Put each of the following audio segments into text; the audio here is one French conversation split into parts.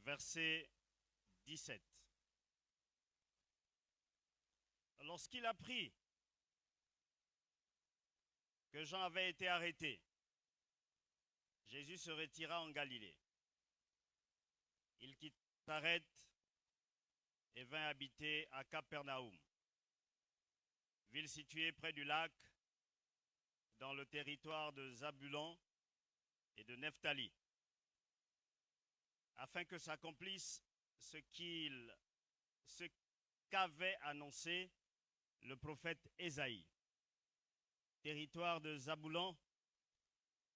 verset 17. Lorsqu'il apprit que Jean avait été arrêté, Jésus se retira en Galilée. Il quitta Nazareth et vint habiter à Capernaum, ville située près du lac, dans le territoire de Zabulon et de Nephtali, afin que s'accomplisse ce qu'avait annoncé le prophète Ésaïe. Territoire de Zabulon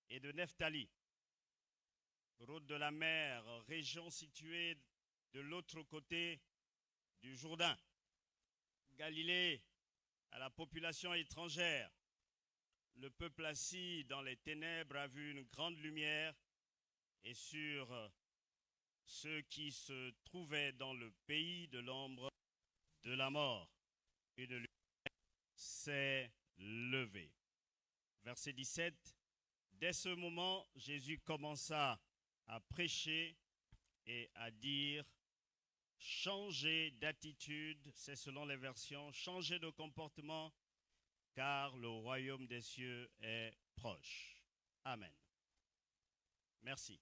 et de Nephtali, route de la mer, région située de l'autre côté du Jourdain. Galilée à la population étrangère. Le peuple assis dans les ténèbres a vu une grande lumière, et sur ceux qui se trouvaient dans le pays de l'ombre de la mort, une lumière s'est levée. Verset 17. Dès ce moment, Jésus commença à prêcher et à dire: changez d'attitude, c'est selon les versions, changez de comportement, car le royaume des cieux est proche. Amen. Merci.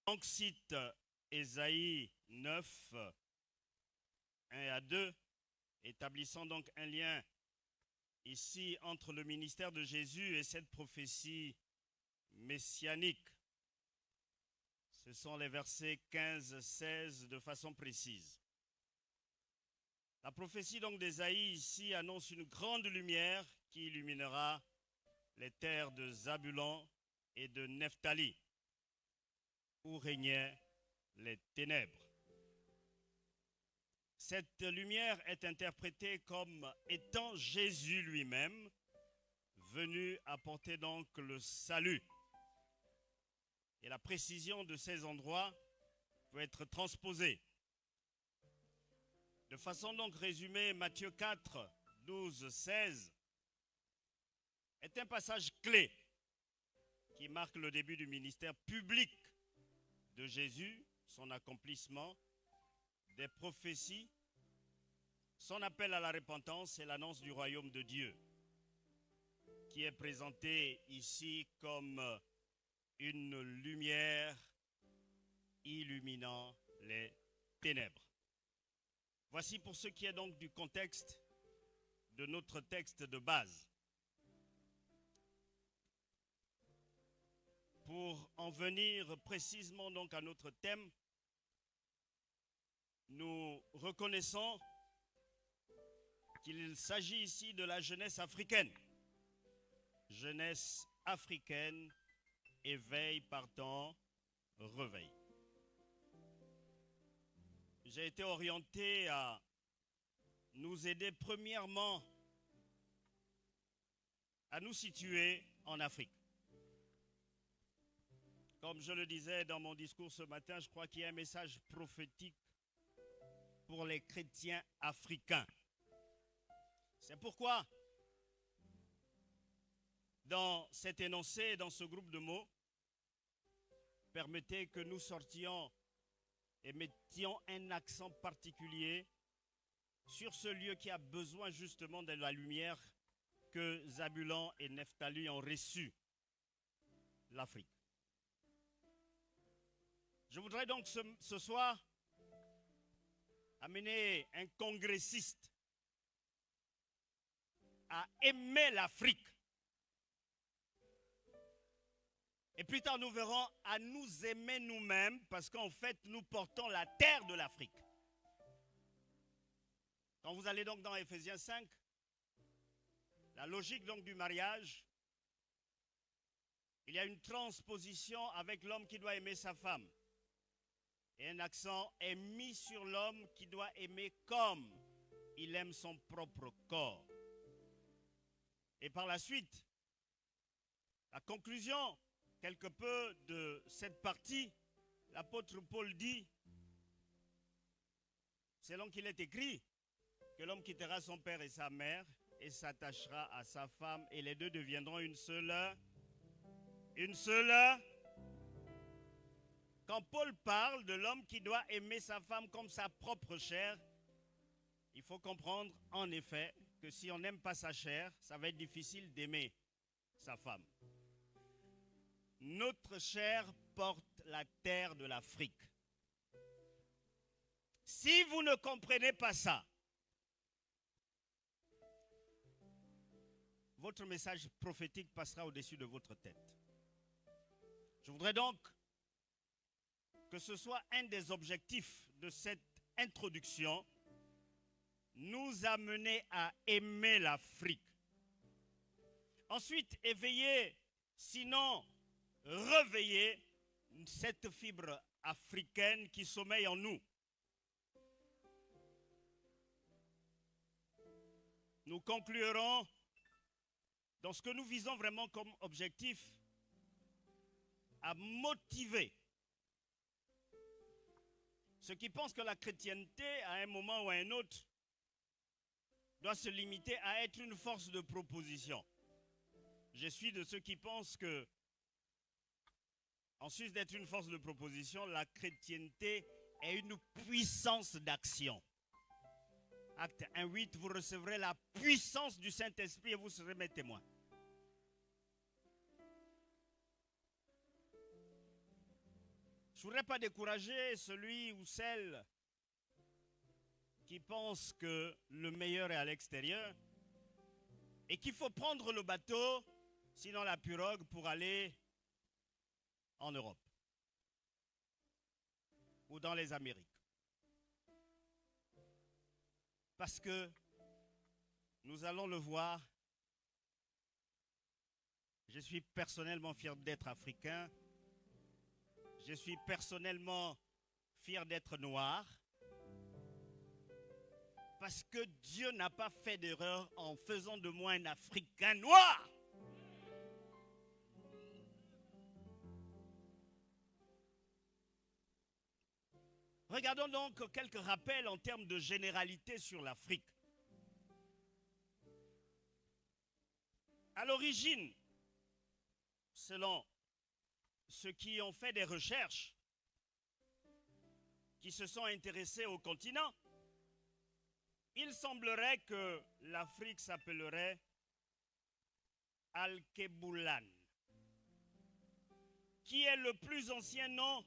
Donc cite Ésaïe 9, 1 à 2, établissant donc un lien ici entre le ministère de Jésus et cette prophétie messianique. Ce sont les versets 15-16 de façon précise. La prophétie donc d'Ésaïe ici annonce une grande lumière qui illuminera les terres de Zabulon et de Nephtali, où régnaient les ténèbres. Cette lumière est interprétée comme étant Jésus lui-même, venu apporter donc le salut. Et la précision de ces endroits peut être transposée. De façon donc résumée, Matthieu 4, 12, 16 est un passage clé qui marque le début du ministère public de Jésus, son accomplissement, des prophéties, son appel à la repentance et l'annonce du royaume de Dieu, qui est présenté ici comme une lumière illuminant les ténèbres. Voici pour ce qui est donc du contexte de notre texte de base. Pour en venir précisément donc à notre thème, nous reconnaissons qu'il s'agit ici de la jeunesse africaine. Jeunesse africaine, éveil, partant, réveil. J'ai été orienté à nous aider premièrement à nous situer en Afrique. Comme je le disais dans mon discours ce matin, je crois qu'il y a un message prophétique pour les chrétiens africains. C'est pourquoi, dans cet énoncé, dans ce groupe de mots, permettez que nous sortions et mettions un accent particulier sur ce lieu qui a besoin justement de la lumière que Zabulon et Nephtali ont reçue, l'Afrique. Je voudrais donc ce soir amener un congressiste à aimer l'Afrique. Et plus tard, nous verrons à nous aimer nous-mêmes, parce qu'en fait, nous portons la terre de l'Afrique. Quand vous allez donc dans Éphésiens 5, la logique donc du mariage, il y a une transposition avec l'homme qui doit aimer sa femme. Et un accent est mis sur l'homme qui doit aimer comme il aime son propre corps. Et par la suite, la conclusion, quelque peu de cette partie, l'apôtre Paul dit, selon qu'il est écrit, que l'homme quittera son père et sa mère et s'attachera à sa femme et les deux deviendront une seule. Une seule. Quand Paul parle de l'homme qui doit aimer sa femme comme sa propre chair, il faut comprendre en effet que si on n'aime pas sa chair, ça va être difficile d'aimer sa femme. Notre chair porte la terre de l'Afrique. Si vous ne comprenez pas ça, votre message prophétique passera au-dessus de votre tête. Je voudrais donc que ce soit un des objectifs de cette introduction, nous amener à aimer l'Afrique. Ensuite, éveiller, sinon réveiller cette fibre africaine qui sommeille en nous. Nous conclurons dans ce que nous visons vraiment comme objectif à motiver ceux qui pensent que la chrétienté, à un moment ou à un autre, doit se limiter à être une force de proposition. Je suis de ceux qui pensent que, en sus d'être une force de proposition, la chrétienté est une puissance d'action. Acte 1:8, vous recevrez la puissance du Saint-Esprit et vous serez mes témoins. Je ne voudrais pas décourager celui ou celle qui pense que le meilleur est à l'extérieur et qu'il faut prendre le bateau, sinon la pirogue, pour aller en Europe ou dans les Amériques. Parce que nous allons le voir, je suis personnellement fier d'être africain, je suis personnellement fier d'être noir, parce que Dieu n'a pas fait d'erreur en faisant de moi un Africain noir. Regardons donc quelques rappels en termes de généralité sur l'Afrique. À l'origine, selon ceux qui ont fait des recherches, qui se sont intéressés au continent, il semblerait que l'Afrique s'appellerait Al-Keboulan, qui est le plus ancien nom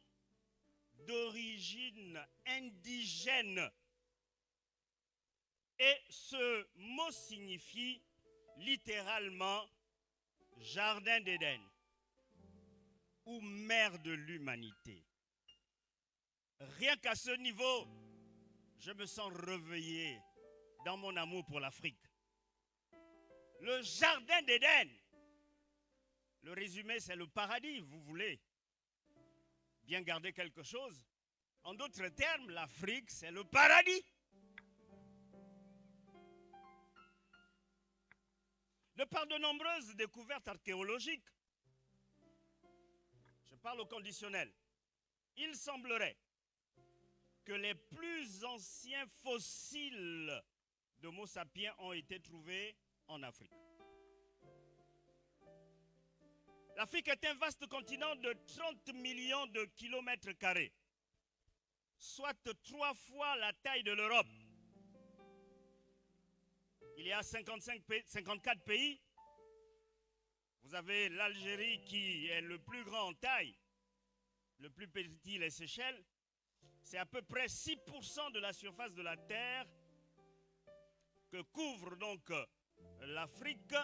d'origine indigène. Et ce mot signifie littéralement jardin d'Éden ou mère de l'humanité. Rien qu'à ce niveau, je me sens réveillé dans mon amour pour l'Afrique. Le jardin d'Éden, le résumé, c'est le paradis, vous voulez bien garder quelque chose. En d'autres termes, l'Afrique, c'est le paradis. De par de nombreuses découvertes archéologiques, je parle au conditionnel, il semblerait que les plus anciens fossiles d'Homo sapiens ont été trouvés en Afrique. L'Afrique est un vaste continent de 30 millions de kilomètres carrés, soit 3 fois la taille de l'Europe. Il y a 54 pays. Vous avez l'Algérie qui est le plus grand en taille, le plus petit les Seychelles. C'est à peu près 6% de la surface de la Terre que couvre donc l'Afrique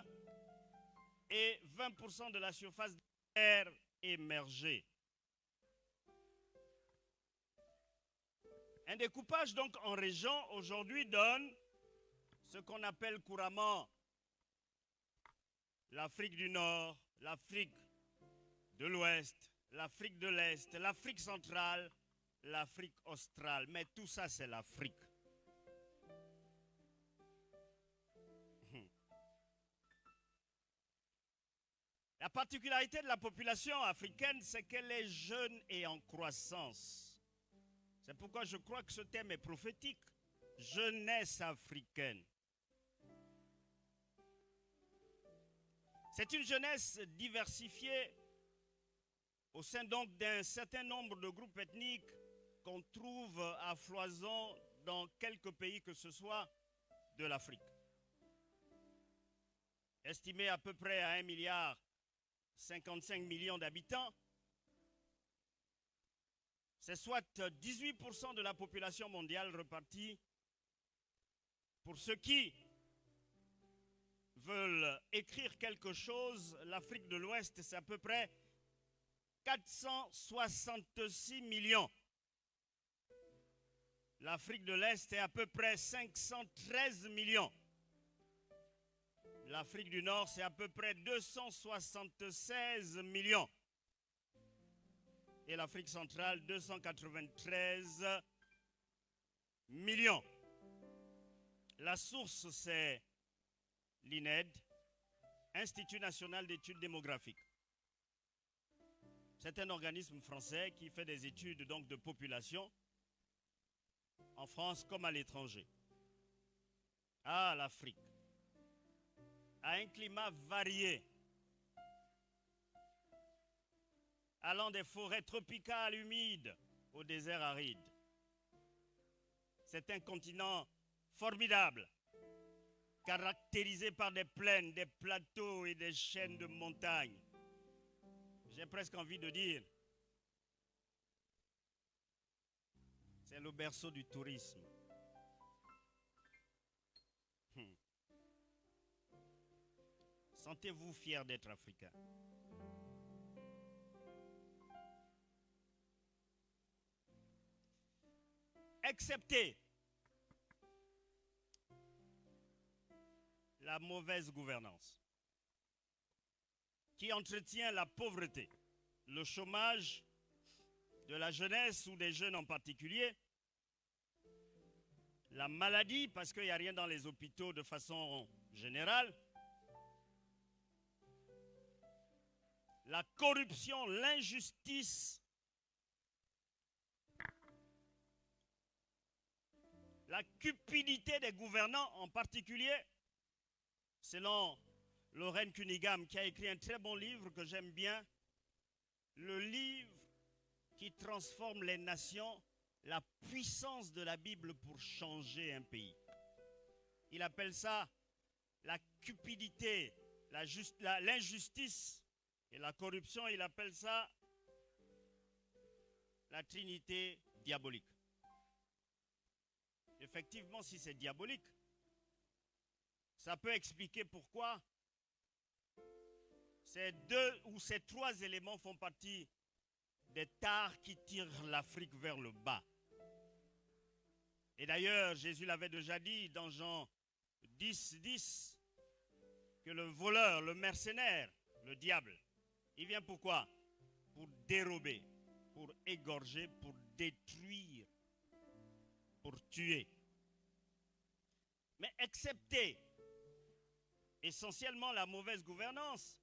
et 20% de la surface de la Terre émergée. Un découpage donc en régions aujourd'hui donne ce qu'on appelle couramment l'Afrique du Nord, l'Afrique de l'Ouest, l'Afrique de l'Est, l'Afrique centrale, l'Afrique australe. Mais tout ça, c'est l'Afrique. La particularité de la population africaine, c'est qu'elle est jeune et en croissance. C'est pourquoi je crois que ce thème est prophétique. Jeunesse africaine. C'est une jeunesse diversifiée au sein donc d'un certain nombre de groupes ethniques qu'on trouve à foison dans quelques pays que ce soit de l'Afrique. Estimé à peu près à 1,55 milliard d'habitants, c'est soit 18% de la population mondiale repartie. Pour ceux qui veulent écrire quelque chose, l'Afrique de l'Ouest, c'est à peu près 466 millions. L'Afrique de l'Est est à peu près 513 millions. L'Afrique du Nord, c'est à peu près 276 millions. Et l'Afrique centrale, 293 millions. La source, c'est l'INED, Institut national d'études démographiques. C'est un organisme français qui fait des études donc de population en France comme à l'étranger. Ah, l'Afrique a un climat varié, allant des forêts tropicales humides au désert aride. C'est un continent formidable, caractérisé par des plaines, des plateaux et des chaînes de montagnes. J'ai presque envie de dire, c'est le berceau du tourisme. Sentez-vous fier d'être africain? Excepté la mauvaise gouvernance qui entretient la pauvreté, le chômage de la jeunesse ou des jeunes en particulier, la maladie parce qu'il n'y a rien dans les hôpitaux de façon générale, la corruption, l'injustice, la cupidité des gouvernants en particulier, selon Lorraine Cunningham qui a écrit un très bon livre que j'aime bien, le livre qui transforme les nations, la puissance de la Bible pour changer un pays. Il appelle ça la cupidité, l'injustice et la corruption, il appelle ça la trinité diabolique. Effectivement, si c'est diabolique, ça peut expliquer pourquoi ces deux ou ces trois éléments font partie des tares qui tirent l'Afrique vers le bas. Et d'ailleurs, Jésus l'avait déjà dit dans Jean 10, que le voleur, le mercenaire, le diable, il vient pourquoi? Pour dérober, pour égorger, pour détruire, pour tuer. Mais excepté essentiellement la mauvaise gouvernance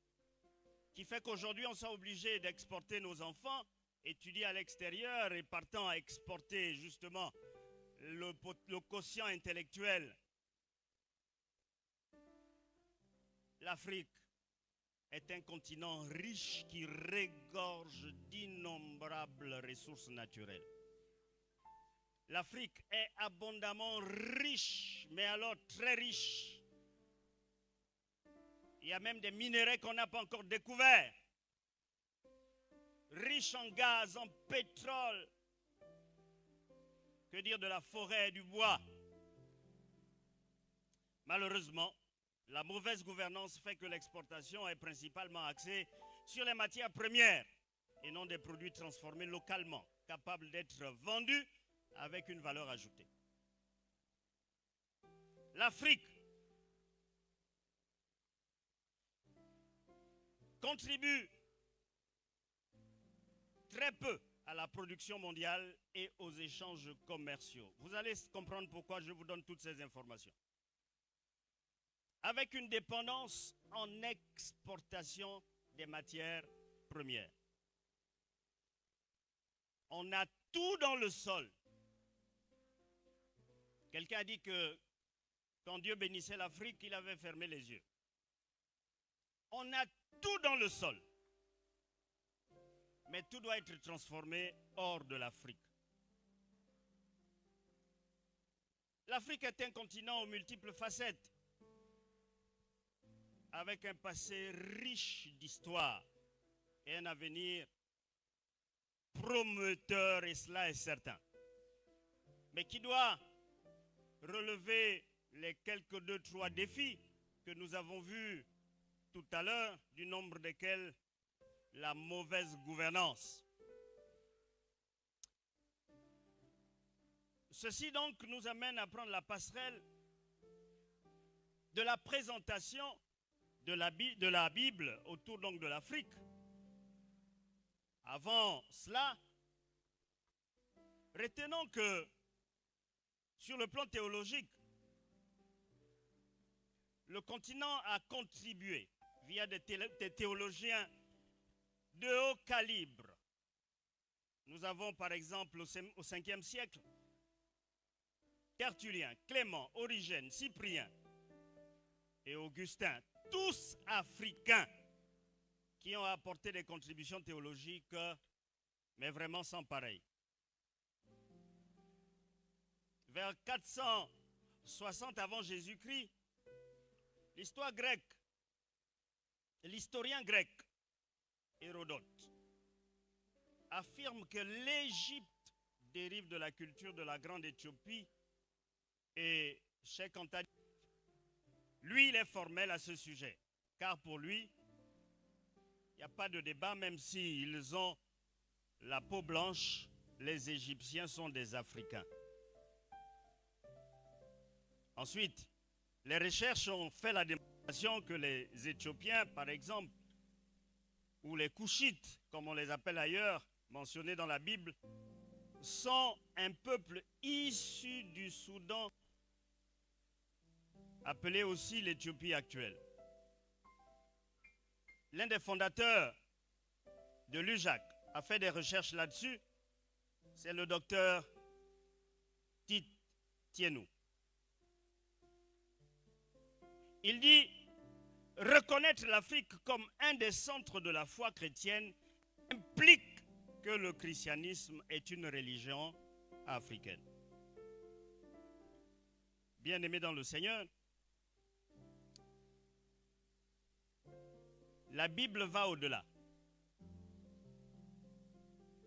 qui fait qu'aujourd'hui on soit obligé d'exporter nos enfants, étudier à l'extérieur et partant à exporter justement le quotient intellectuel. L'Afrique est un continent riche qui regorge d'innombrables ressources naturelles. L'Afrique est abondamment riche, mais alors très riche. Il y a même des minéraux qu'on n'a pas encore découverts. Riche en gaz, en pétrole. Que dire de la forêt et du bois? Malheureusement, la mauvaise gouvernance fait que l'exportation est principalement axée sur les matières premières et non des produits transformés localement, capables d'être vendus avec une valeur ajoutée. L'Afrique contribue très peu à la production mondiale et aux échanges commerciaux. Vous allez comprendre pourquoi je vous donne toutes ces informations. Avec une dépendance en exportation des matières premières. On a tout dans le sol. Quelqu'un a dit que quand Dieu bénissait l'Afrique, il avait fermé les yeux. On a tout dans le sol. Mais tout doit être transformé hors de l'Afrique. L'Afrique est un continent aux multiples facettes, avec un passé riche d'histoire et un avenir prometteur, et cela est certain. Mais qui doit relever les quelques 2-3 défis que nous avons vus tout à l'heure, du nombre desquels la mauvaise gouvernance. Ceci donc nous amène à prendre la passerelle de la présentation de la Bible autour donc de l'Afrique. Avant cela, retenons que sur le plan théologique, le continent a contribué via des théologiens de haut calibre. Nous avons par exemple au 5e siècle Tertullien, Clément, Origène, Cyprien et Augustin, tous africains qui ont apporté des contributions théologiques, mais vraiment sans pareil. Vers 460 avant Jésus-Christ, l'historien grec Hérodote affirme que l'Égypte dérive de la culture de la Grande Éthiopie et Cheikh Anta, lui, il est formel à ce sujet, car pour lui, il n'y a pas de débat, même s'ils ont la peau blanche, les Égyptiens sont des Africains. Ensuite, les recherches ont fait la démonstration que les Éthiopiens, par exemple, ou les Couchites, comme on les appelle ailleurs, mentionnés dans la Bible, sont un peuple issu du Soudan, appelé aussi l'Éthiopie actuelle. L'un des fondateurs de l'UJAC a fait des recherches là-dessus, c'est le docteur Tite Tienou. Il dit reconnaître l'Afrique comme un des centres de la foi chrétienne implique que le christianisme est une religion africaine. Bien-aimés dans le Seigneur, la Bible va au-delà.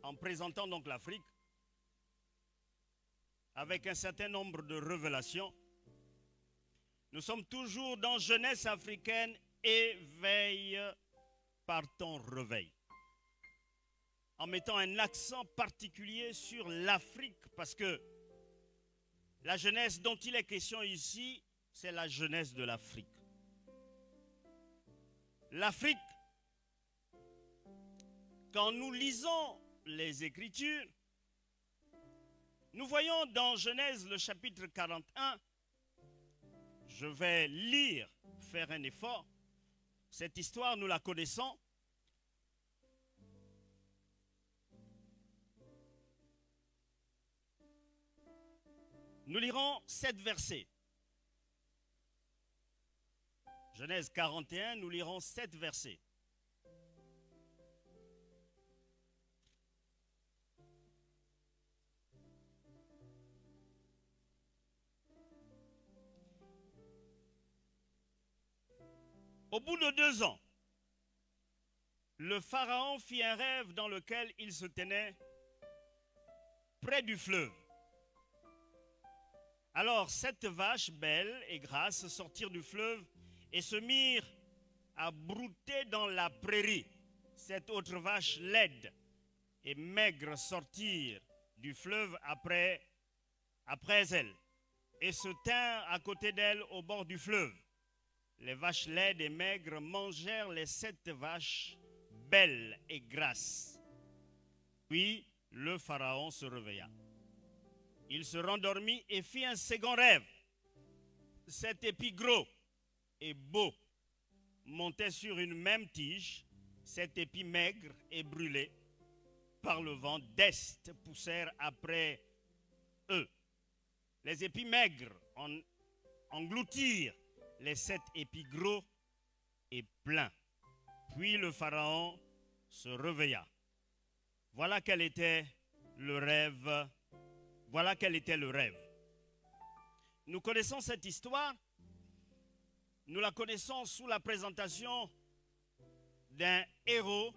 En présentant donc l'Afrique avec un certain nombre de révélations, nous sommes toujours dans jeunesse africaine, éveille par ton réveil. En mettant un accent particulier sur l'Afrique, parce que la jeunesse dont il est question ici, c'est la jeunesse de l'Afrique. L'Afrique, quand nous lisons les Écritures, nous voyons dans Genèse le chapitre 41, je vais lire, faire un effort. Cette histoire, nous la connaissons. Nous lirons 7 versets. Genèse 41, nous lirons 7 versets. Au bout de 2 ans, le Pharaon fit un rêve dans lequel il se tenait près du fleuve. Alors 7 vaches belles et grasses sortirent du fleuve et se mirent à brouter dans la prairie. 7 autres vaches laides et maigres sortirent du fleuve après elles et se tinrent à côté d'elles au bord du fleuve. Les vaches laides et maigres mangèrent les 7 vaches belles et grasses. Puis le Pharaon se réveilla. Il se rendormit et fit un second rêve. 7 épis gros et beaux montaient sur une même tige. 7 épis maigres et brûlés par le vent d'est poussèrent après eux. Les épis maigres engloutirent les 7 épis gros et pleins. Puis le Pharaon se réveilla. Voilà quel était le rêve. Voilà quel était le rêve. Nous connaissons cette histoire. Nous la connaissons sous la présentation d'un héros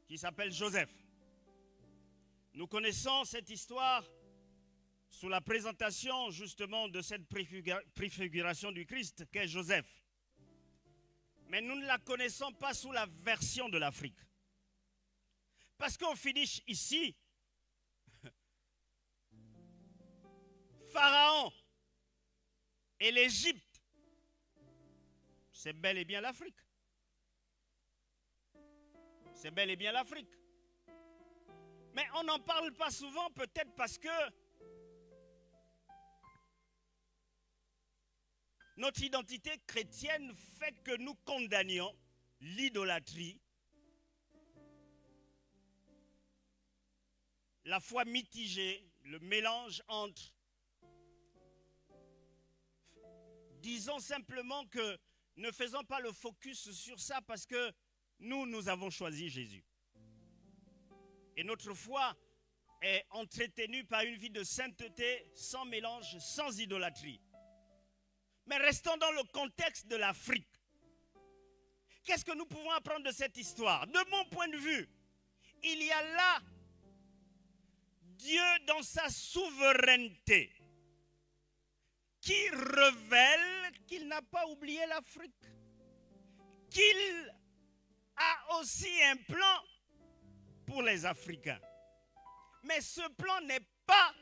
qui s'appelle Joseph. Nous connaissons cette histoire sous la présentation justement de cette préfiguration du Christ qu'est Joseph. Mais nous ne la connaissons pas sous la version de l'Afrique. Parce qu'on finit ici, Pharaon et l'Égypte, c'est bel et bien l'Afrique. C'est bel et bien l'Afrique. Mais on n'en parle pas souvent, peut-être parce que notre identité chrétienne fait que nous condamnions l'idolâtrie, la foi mitigée, le mélange entre. Disons simplement que ne faisons pas le focus sur ça parce que nous avons choisi Jésus. Et notre foi est entretenue par une vie de sainteté, sans mélange, sans idolâtrie. Mais restons dans le contexte de l'Afrique. Qu'est-ce que nous pouvons apprendre de cette histoire? De mon point de vue, il y a là Dieu dans sa souveraineté qui révèle qu'il n'a pas oublié l'Afrique, qu'il a aussi un plan pour les Africains. Mais ce plan n'est pas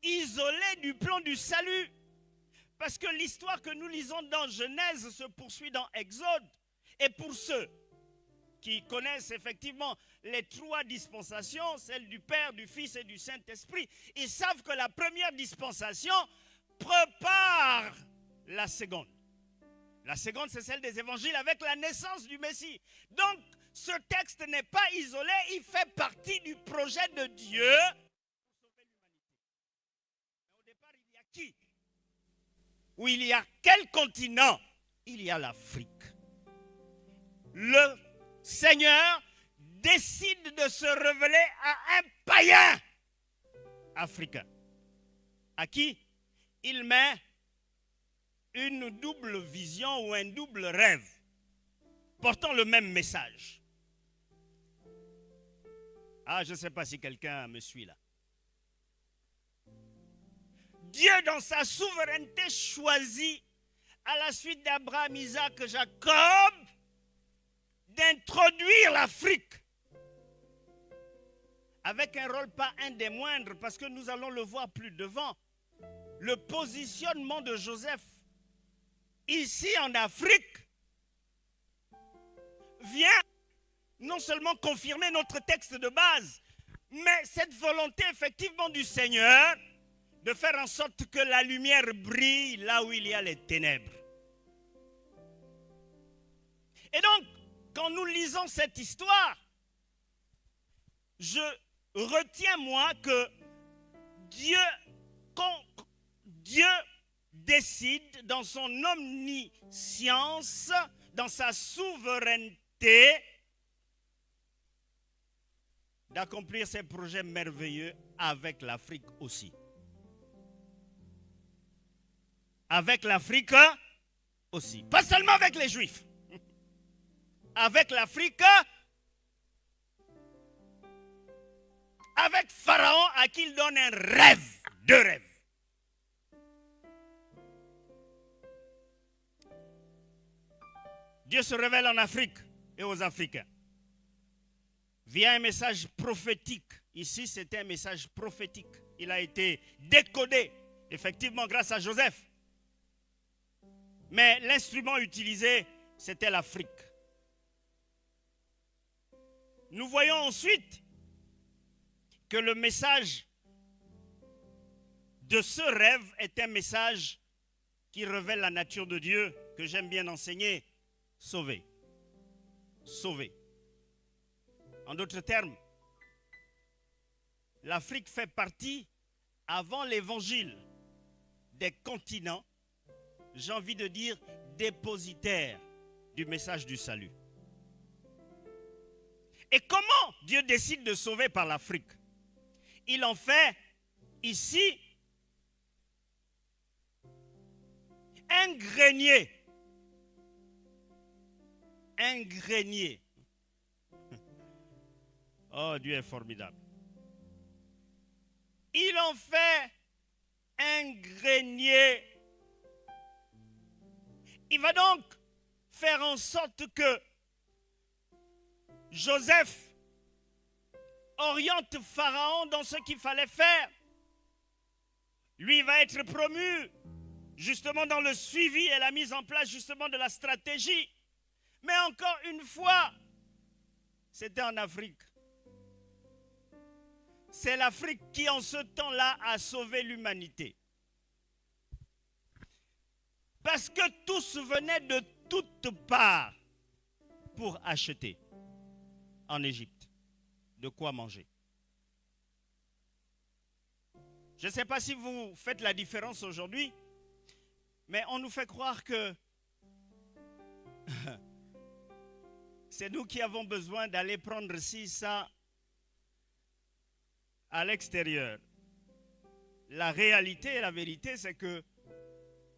isolé du plan du salut. Parce que l'histoire que nous lisons dans Genèse se poursuit dans Exode. Et pour ceux qui connaissent effectivement les trois dispensations, celle du Père, du Fils et du Saint-Esprit, ils savent que la première dispensation prépare la seconde. La seconde, c'est celle des évangiles avec la naissance du Messie. Donc, ce texte n'est pas isolé, il fait partie du projet de Dieu pour sauver l'humanité. Mais au départ, il y a qui? Ou il y a quel continent? Il y a l'Afrique. Le Seigneur décide de se révéler à un païen africain. À qui il met une double vision ou un double rêve portant le même message. Ah, je ne sais pas si quelqu'un me suit là. Dieu, dans sa souveraineté, choisit, à la suite d'Abraham, Isaac, Jacob, d'introduire l'Afrique avec un rôle pas un des moindres, parce que nous allons le voir plus devant. Le positionnement de Joseph ici en Afrique vient non seulement confirmer notre texte de base, mais cette volonté effectivement du Seigneur de faire en sorte que la lumière brille là où il y a les ténèbres. Et donc, quand nous lisons cette histoire, je retiens moi que Dieu décide dans son omniscience, dans sa souveraineté, d'accomplir ses projets merveilleux avec l'Afrique aussi. Avec l'Afrique aussi. Pas seulement avec les Juifs. Avec l'Afrique, avec Pharaon à qui il donne un rêve, deux rêves. Dieu se révèle en Afrique et aux Africains via un message prophétique. Ici, c'était un message prophétique. Il a été décodé, effectivement, grâce à Joseph. Mais l'instrument utilisé, c'était l'Afrique. Nous voyons ensuite que le message de ce rêve est un message qui révèle la nature de Dieu, que j'aime bien enseigner, sauver. Sauver. En d'autres termes, l'Afrique fait partie, avant l'évangile, des continents j'ai envie de dire, dépositaire du message du salut. Et comment Dieu décide de sauver par l'Afrique? Il en fait ici un grenier. Un grenier. Oh, Dieu est formidable. Il en fait un grenier. Il va donc faire en sorte que Joseph oriente Pharaon dans ce qu'il fallait faire. Lui va être promu justement dans le suivi et la mise en place justement de la stratégie. Mais encore une fois, c'était en Afrique. C'est l'Afrique qui en ce temps-là a sauvé l'humanité. Parce que tous venaient de toutes parts pour acheter en Égypte de quoi manger. Je ne sais pas si vous faites la différence aujourd'hui, mais on nous fait croire que c'est nous qui avons besoin d'aller prendre ci, ça à l'extérieur. La réalité et la vérité, c'est que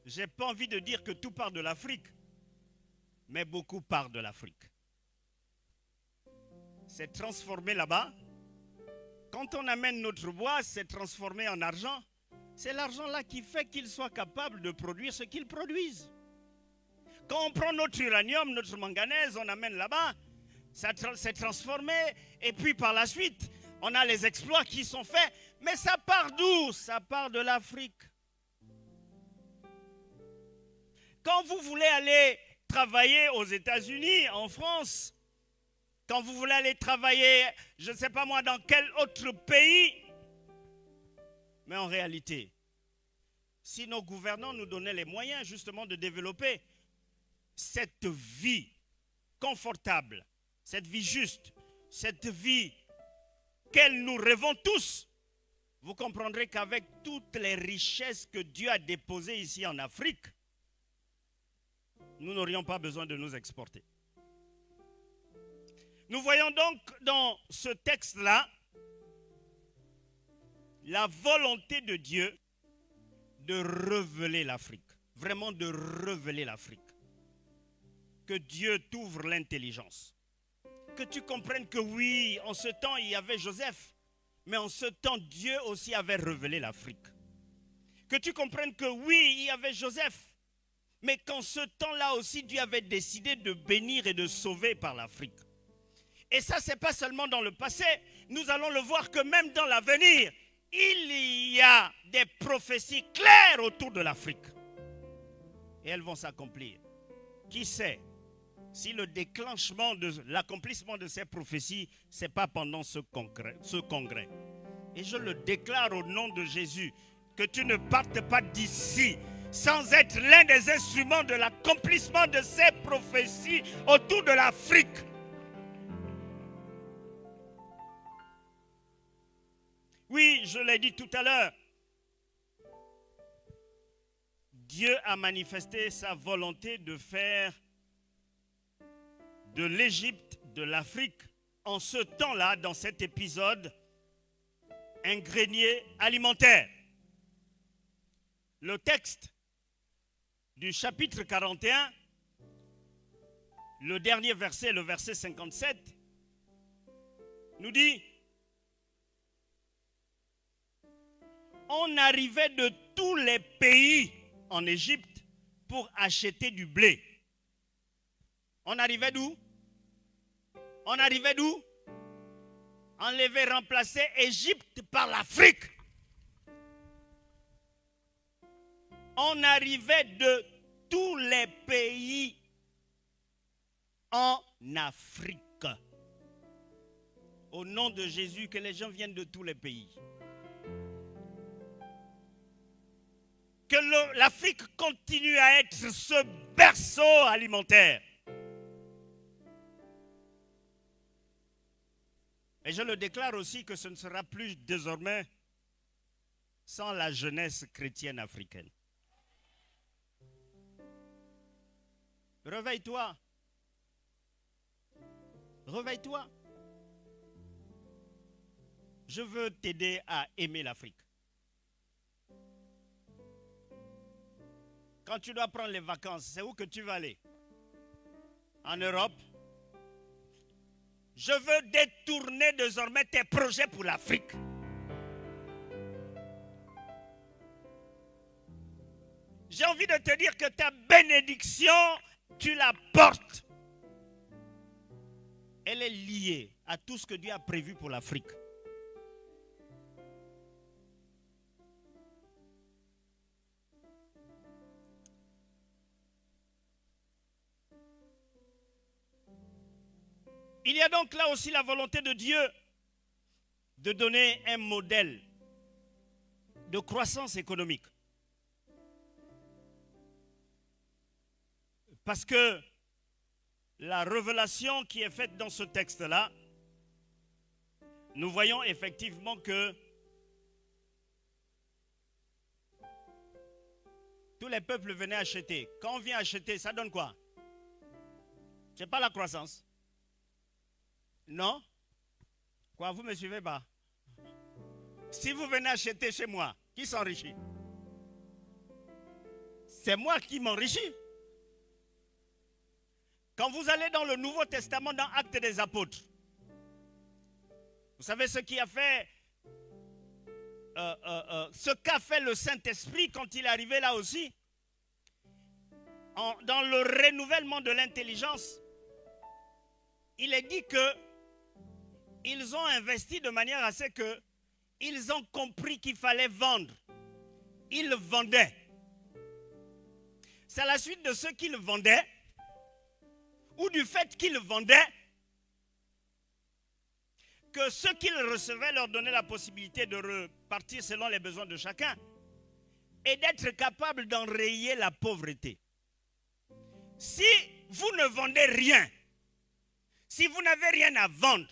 je n'ai pas envie de dire que tout part de l'Afrique, mais beaucoup part de l'Afrique. C'est transformé là-bas. Quand on amène notre bois, c'est transformé en argent. C'est l'argent là qui fait qu'ils soient capables de produire ce qu'ils produisent. Quand on prend notre uranium, notre manganèse, on amène là-bas, ça s'est transformé. Et puis par la suite, on a les exploits qui sont faits. Mais ça part d'où? Ça part de l'Afrique. Quand vous voulez aller travailler aux États-Unis, en France, quand vous voulez aller travailler, je ne sais pas moi, dans quel autre pays, mais en réalité, si nos gouvernants nous donnaient les moyens justement de développer cette vie confortable, cette vie juste, cette vie qu'elle nous rêvons tous, vous comprendrez qu'avec toutes les richesses que Dieu a déposées ici en Afrique, nous n'aurions pas besoin de nous exporter. Nous voyons donc dans ce texte-là la volonté de Dieu de révéler l'Afrique, vraiment de révéler l'Afrique. Que Dieu t'ouvre l'intelligence. Que tu comprennes que oui, en ce temps, il y avait Joseph, mais en ce temps, Dieu aussi avait révélé l'Afrique. Que tu comprennes que oui, il y avait Joseph, mais qu'en ce temps-là aussi, Dieu avait décidé de bénir et de sauver par l'Afrique. Et ça, ce n'est pas seulement dans le passé. Nous allons le voir que même dans l'avenir, il y a des prophéties claires autour de l'Afrique. Et elles vont s'accomplir. Qui sait si le déclenchement de l'accomplissement de ces prophéties, ce n'est pas pendant ce congrès. Et je le déclare au nom de Jésus, que tu ne partes pas d'ici sans être l'un des instruments de l'accomplissement de ces prophéties autour de l'Afrique. Oui, je l'ai dit tout à l'heure, Dieu a manifesté sa volonté de faire de l'Égypte, de l'Afrique, en ce temps-là, dans cet épisode, un grenier alimentaire. Le texte du chapitre 41, le dernier verset, le verset 57, nous dit: on arrivait de tous les pays en Égypte pour acheter du blé. On arrivait d'où? On arrivait d'où? On devait remplacer Égypte par l'Afrique. On arrivait de tous les pays en Afrique. Au nom de Jésus, que les gens viennent de tous les pays. Que l'Afrique continue à être ce berceau alimentaire. Et je le déclare aussi que ce ne sera plus désormais sans la jeunesse chrétienne africaine. Réveille-toi. Réveille-toi. Je veux t'aider à aimer l'Afrique. Quand tu dois prendre les vacances, c'est où que tu vas aller? En Europe? Je veux détourner désormais tes projets pour l'Afrique. J'ai envie de te dire que ta bénédiction, tu la portes. Elle est liée à tout ce que Dieu a prévu pour l'Afrique. Il y a donc là aussi la volonté de Dieu de donner un modèle de croissance économique. Parce que la révélation qui est faite dans ce texte-là, nous voyons effectivement que tous les peuples venaient acheter. Quand on vient acheter, ça donne quoi? Ce n'est pas la croissance. Non? Quoi, vous ne me suivez pas? Si vous venez acheter chez moi, qui s'enrichit? C'est moi qui m'enrichis. Quand vous allez dans le Nouveau Testament, dans Actes des Apôtres, vous savez ce qui a fait, ce qu'a fait le Saint-Esprit quand il est arrivé là aussi, dans le renouvellement de l'intelligence, il est dit que ils ont investi de manière à ce que ils ont compris qu'il fallait vendre. Ils vendaient. C'est à la suite de ce qu'ils vendaient, ou du fait qu'ils vendaient, que ceux qu'ils recevaient leur donnaient la possibilité de repartir selon les besoins de chacun et d'être capables d'enrayer la pauvreté. Si vous ne vendez rien, si vous n'avez rien à vendre,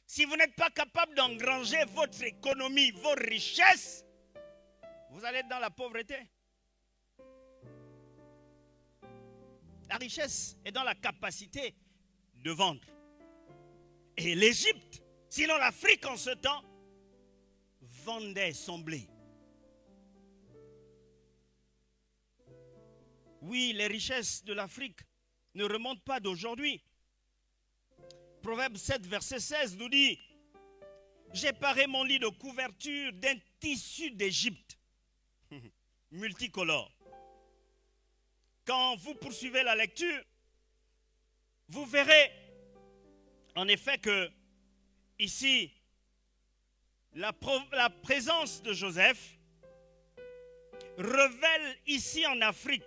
si vous n'êtes pas capable d'engranger votre économie, vos richesses, vous allez être dans la pauvreté. La richesse est dans la capacité de vendre. Et l'Égypte, sinon l'Afrique en ce temps, vendait son blé. Oui, les richesses de l'Afrique ne remontent pas d'aujourd'hui. Proverbe 7, verset 16 nous dit: j'ai paré mon lit de couverture d'un tissu d'Égypte, multicolore. Quand vous poursuivez la lecture, vous verrez en effet que ici, la présence de Joseph révèle ici en Afrique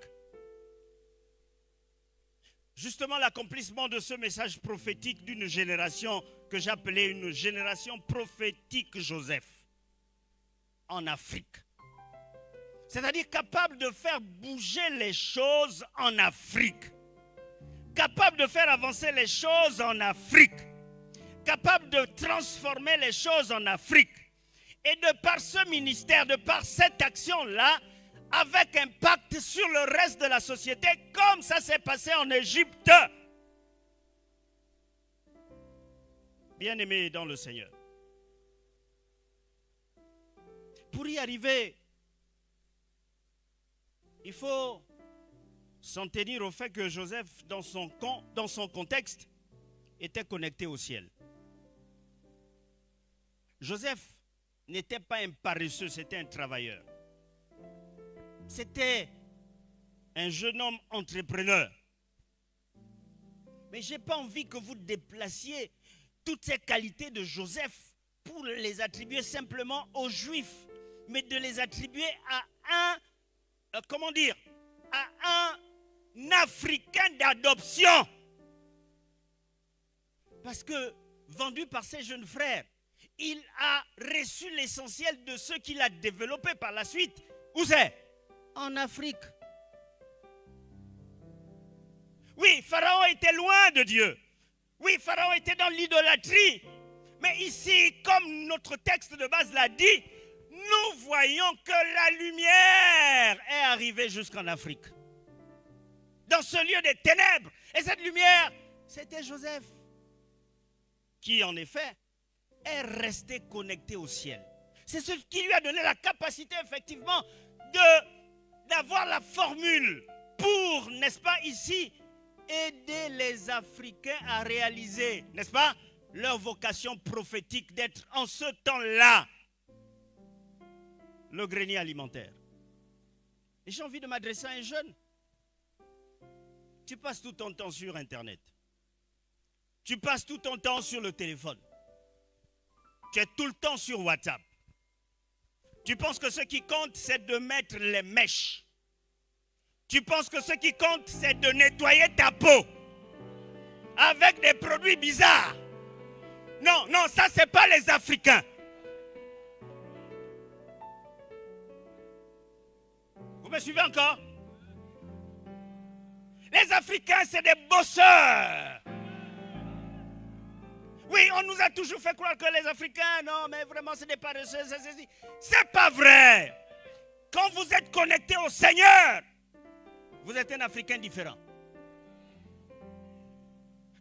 justement l'accomplissement de ce message prophétique d'une génération que j'appelais une génération prophétique Joseph en Afrique. C'est-à-dire capable de faire bouger les choses en Afrique, capable de faire avancer les choses en Afrique, capable de transformer les choses en Afrique. Et de par ce ministère, de par cette action-là, avec impact sur le reste de la société, comme ça s'est passé en Égypte. Bien-aimés dans le Seigneur, pour y arriver, il faut s'en tenir au fait que Joseph, dans son contexte, était connecté au ciel. Joseph n'était pas un paresseux, c'était un travailleur. C'était un jeune homme entrepreneur. Mais je n'ai pas envie que vous déplaciez toutes ces qualités de Joseph pour les attribuer simplement aux Juifs, mais de les attribuer à un Africain d'adoption. Parce que, vendu par ses jeunes frères, il a reçu l'essentiel de ce qu'il a développé par la suite. Où c'est? En Afrique. Oui, Pharaon était loin de Dieu. Oui, Pharaon était dans l'idolâtrie. Mais ici, comme notre texte de base l'a dit, nous voyons que la lumière est arrivée jusqu'en Afrique. dans ce lieu des ténèbres. Et cette lumière, c'était Joseph, qui en effet est resté connecté au ciel. C'est ce qui lui a donné la capacité effectivement d'avoir la formule pour, n'est-ce pas, ici, aider les Africains à réaliser, n'est-ce pas, leur vocation prophétique d'être en ce temps-là le grenier alimentaire. Et j'ai envie de m'adresser à un jeune. Tu passes tout ton temps sur Internet. Tu passes tout ton temps sur le téléphone. Tu es tout le temps sur WhatsApp. Tu penses que ce qui compte, c'est de mettre les mèches. Tu penses que ce qui compte, c'est de nettoyer ta peau avec des produits bizarres. Non, non, ça, c'est pas les Africains. Vous me suivez encore? Les Africains, c'est des bosseurs. Oui, on nous a toujours fait croire que les Africains, non, mais vraiment, c'est des paresseux. C'est pas vrai. Quand vous êtes connecté au Seigneur, vous êtes un Africain différent.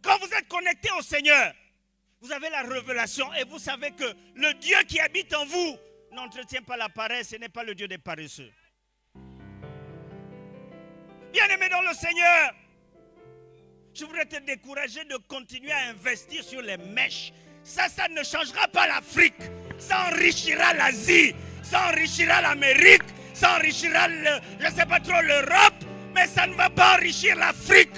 Quand vous êtes connecté au Seigneur, vous avez la révélation et vous savez que le Dieu qui habite en vous n'entretient pas la paresse, ce n'est pas le Dieu des paresseux. Bien-aimé dans le Seigneur, je voudrais te décourager de continuer à investir sur les mèches. Ça ne changera pas l'Afrique. Ça enrichira l'Asie, ça enrichira l'Amérique, ça enrichira, je ne sais pas trop, l'Europe, mais ça ne va pas enrichir l'Afrique.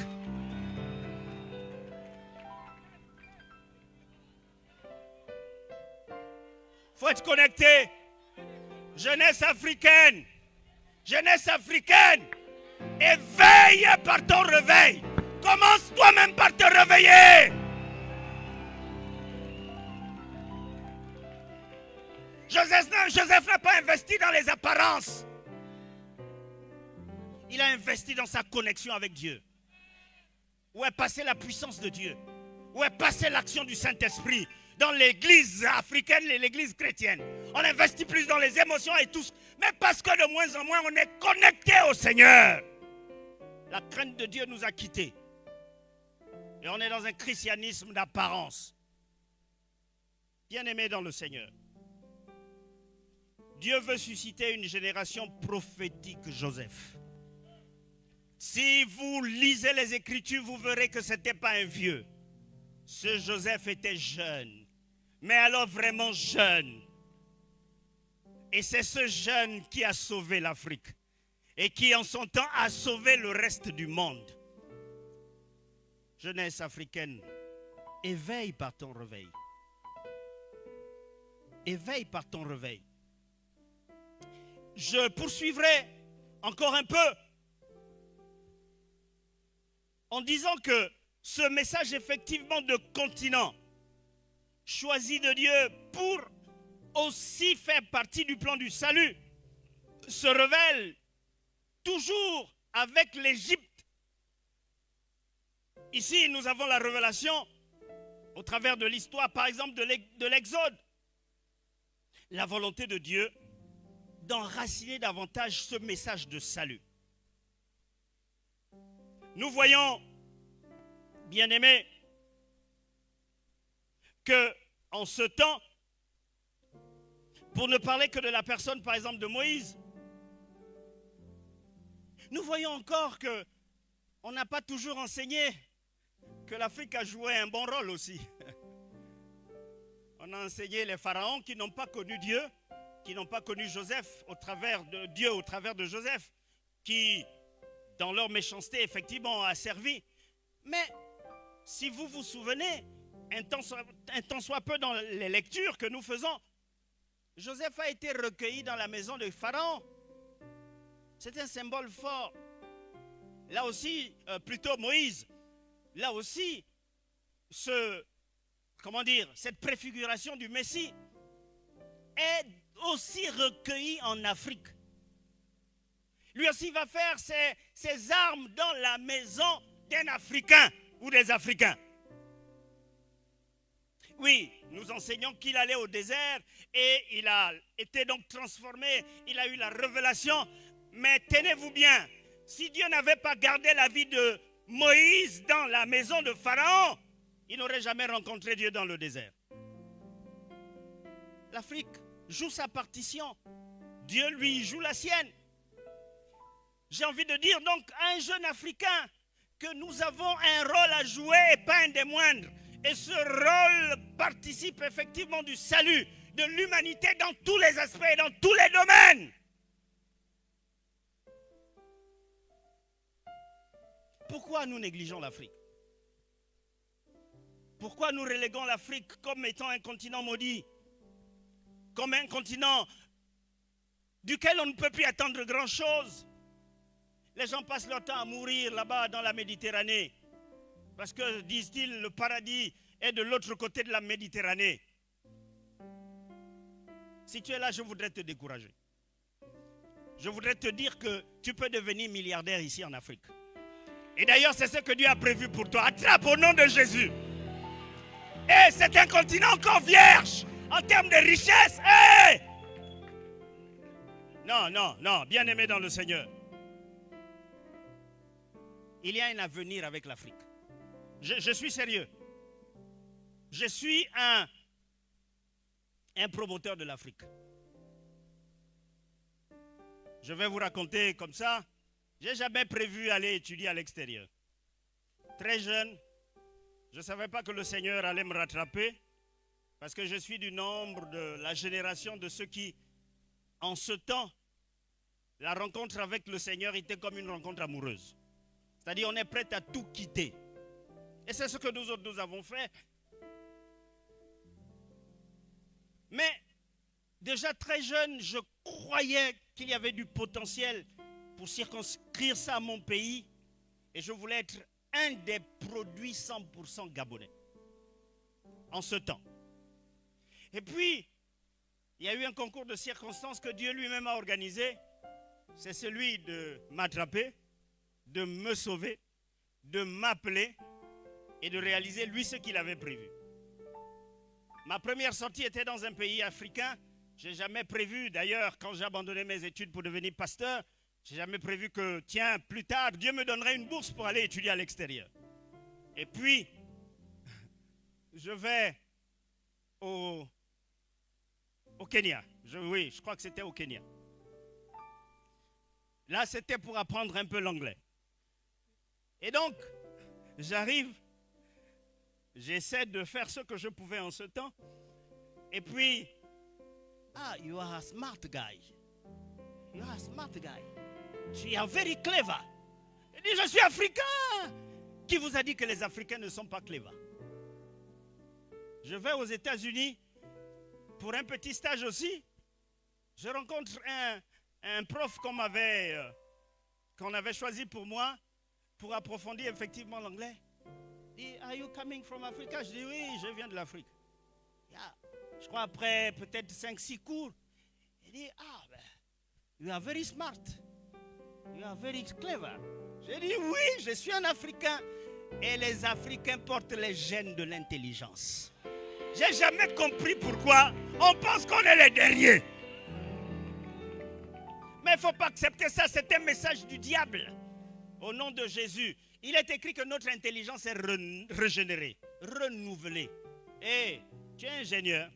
Il faut être connecté. Jeunesse africaine, éveille par ton réveil. Commence toi-même par te réveiller. Joseph n'a pas investi dans les apparences. Il a investi dans sa connexion avec Dieu. Où est passée la puissance de Dieu? Où est passée l'action du Saint-Esprit? Dans l'église africaine et l'église chrétienne. On investit plus dans les émotions et tout. Mais parce que de moins en moins, on est connecté au Seigneur. La crainte de Dieu nous a quittés. Et on est dans un christianisme d'apparence. Bien-aimé dans le Seigneur. Dieu veut susciter une génération prophétique, Joseph. Si vous lisez les Écritures, vous verrez que ce n'était pas un vieux. Ce Joseph était jeune. Mais alors vraiment jeune. Et c'est ce jeune qui a sauvé l'Afrique. Et qui en son temps a sauvé le reste du monde. Jeunesse africaine, éveille par ton réveil. Éveille par ton réveil. Je poursuivrai encore un peu en disant que ce message effectivement de continent choisi de Dieu pour aussi faire partie du plan du salut se révèle toujours avec l'Égypte. Ici, nous avons la révélation au travers de l'histoire, par exemple, de l'Exode. La volonté de Dieu d'enraciner davantage ce message de salut. Nous voyons, bien-aimés, que en ce temps, pour ne parler que de la personne, par exemple, de Moïse, nous voyons encore que on n'a pas toujours enseigné que l'Afrique a joué un bon rôle aussi. On a enseigné les pharaons qui n'ont pas connu Dieu, qui n'ont pas connu Joseph au travers de Dieu, au travers de Joseph, qui, dans leur méchanceté, effectivement, a servi. Mais, si vous vous souvenez, un temps soit peu dans les lectures que nous faisons, Joseph a été recueilli dans la maison de Pharaon. C'est un symbole fort. Là aussi, plutôt Moïse, là aussi, cette préfiguration du Messie est aussi recueillie en Afrique. Lui aussi va faire ses armes dans la maison d'un Africain ou des Africains. Oui, nous enseignons qu'il allait au désert et il a été donc transformé, il a eu la révélation. Mais tenez-vous bien, Si Dieu n'avait pas gardé la vie de Moïse dans la maison de Pharaon, il n'aurait jamais rencontré Dieu dans le désert. L'Afrique joue sa partition. Dieu, lui, joue la sienne. J'ai envie de dire donc à un jeune Africain que nous avons un rôle à jouer et pas un des moindres. Et ce rôle participe effectivement du salut de l'humanité dans tous les aspects et dans tous les domaines. Pourquoi nous négligeons l'Afrique? Pourquoi nous reléguons l'Afrique comme étant un continent maudit? Comme un continent duquel on ne peut plus attendre grand-chose? Les gens passent leur temps à mourir là-bas dans la Méditerranée. Parce que, disent-ils, le paradis est de l'autre côté de la Méditerranée. Si tu es là, je voudrais te décourager. Je voudrais te dire que tu peux devenir milliardaire ici en Afrique. Et d'ailleurs, c'est ce que Dieu a prévu pour toi. Attrape au nom de Jésus. Et c'est un continent encore vierge en termes de richesse. Hey! Non, bien-aimé dans le Seigneur. Il y a un avenir avec l'Afrique. Je suis sérieux. Je suis un promoteur de l'Afrique. Je vais vous raconter comme ça. Je n'ai jamais prévu aller étudier à l'extérieur. Très jeune, je ne savais pas que le Seigneur allait me rattraper parce que je suis du nombre de la génération de ceux qui, en ce temps, la rencontre avec le Seigneur était comme une rencontre amoureuse. C'est-à-dire on est prêt à tout quitter. Et c'est ce que nous autres nous avons fait. Mais déjà très jeune, je croyais qu'il y avait du potentiel pour circonscrire ça à mon pays. Et je voulais être un des produits 100% gabonais. En ce temps. Et puis, il y a eu un concours de circonstances que Dieu lui-même a organisé. C'est celui de m'attraper, de me sauver, de m'appeler et de réaliser lui ce qu'il avait prévu. Ma première sortie était dans un pays africain. Je n'ai jamais prévu, d'ailleurs, quand j'ai abandonné mes études pour devenir pasteur, je n'ai jamais prévu que, tiens, plus tard, Dieu me donnerait une bourse pour aller étudier à l'extérieur. Et puis, je vais au Kenya. Oui, je crois que c'était au Kenya. Là, c'était pour apprendre un peu l'anglais. Et donc, j'arrive, j'essaie de faire ce que je pouvais en ce temps. Et puis, you are a smart guy. You are a smart guy. You are very clever. Il dit, je suis africain. Qui vous a dit que les Africains ne sont pas clever? Je vais aux États-Unis pour un petit stage aussi. Je rencontre un prof qu'on avait choisi pour moi pour approfondir effectivement l'anglais. Il dit, are you coming from Africa? Je dis, oui, je viens de l'Afrique. Je crois après peut-être 5-6 cours. Il dit, you are very smart. You are very clever. J'ai dit, oui, je suis un Africain. Et les Africains portent les gènes de l'intelligence. J'ai jamais compris pourquoi on pense qu'on est les derniers. Mais il ne faut pas accepter ça, c'est un message du diable. Au nom de Jésus, il est écrit que notre intelligence est régénérée, renouvelée. Et tu es ingénieur.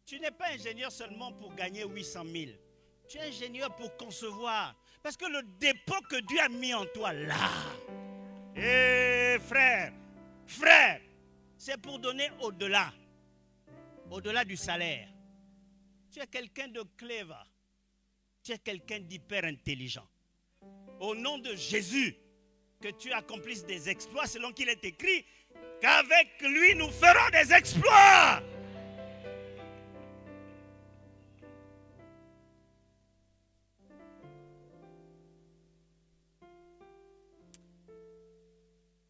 Tu n'es pas ingénieur seulement pour gagner 800 000. Tu es ingénieur pour concevoir. Parce que le dépôt que Dieu a mis en toi là, frère, c'est pour donner au-delà du salaire. Tu es quelqu'un de clever. Tu es quelqu'un d'hyper intelligent. Au nom de Jésus, que tu accomplisses des exploits selon qu'il est écrit qu'avec lui nous ferons des exploits.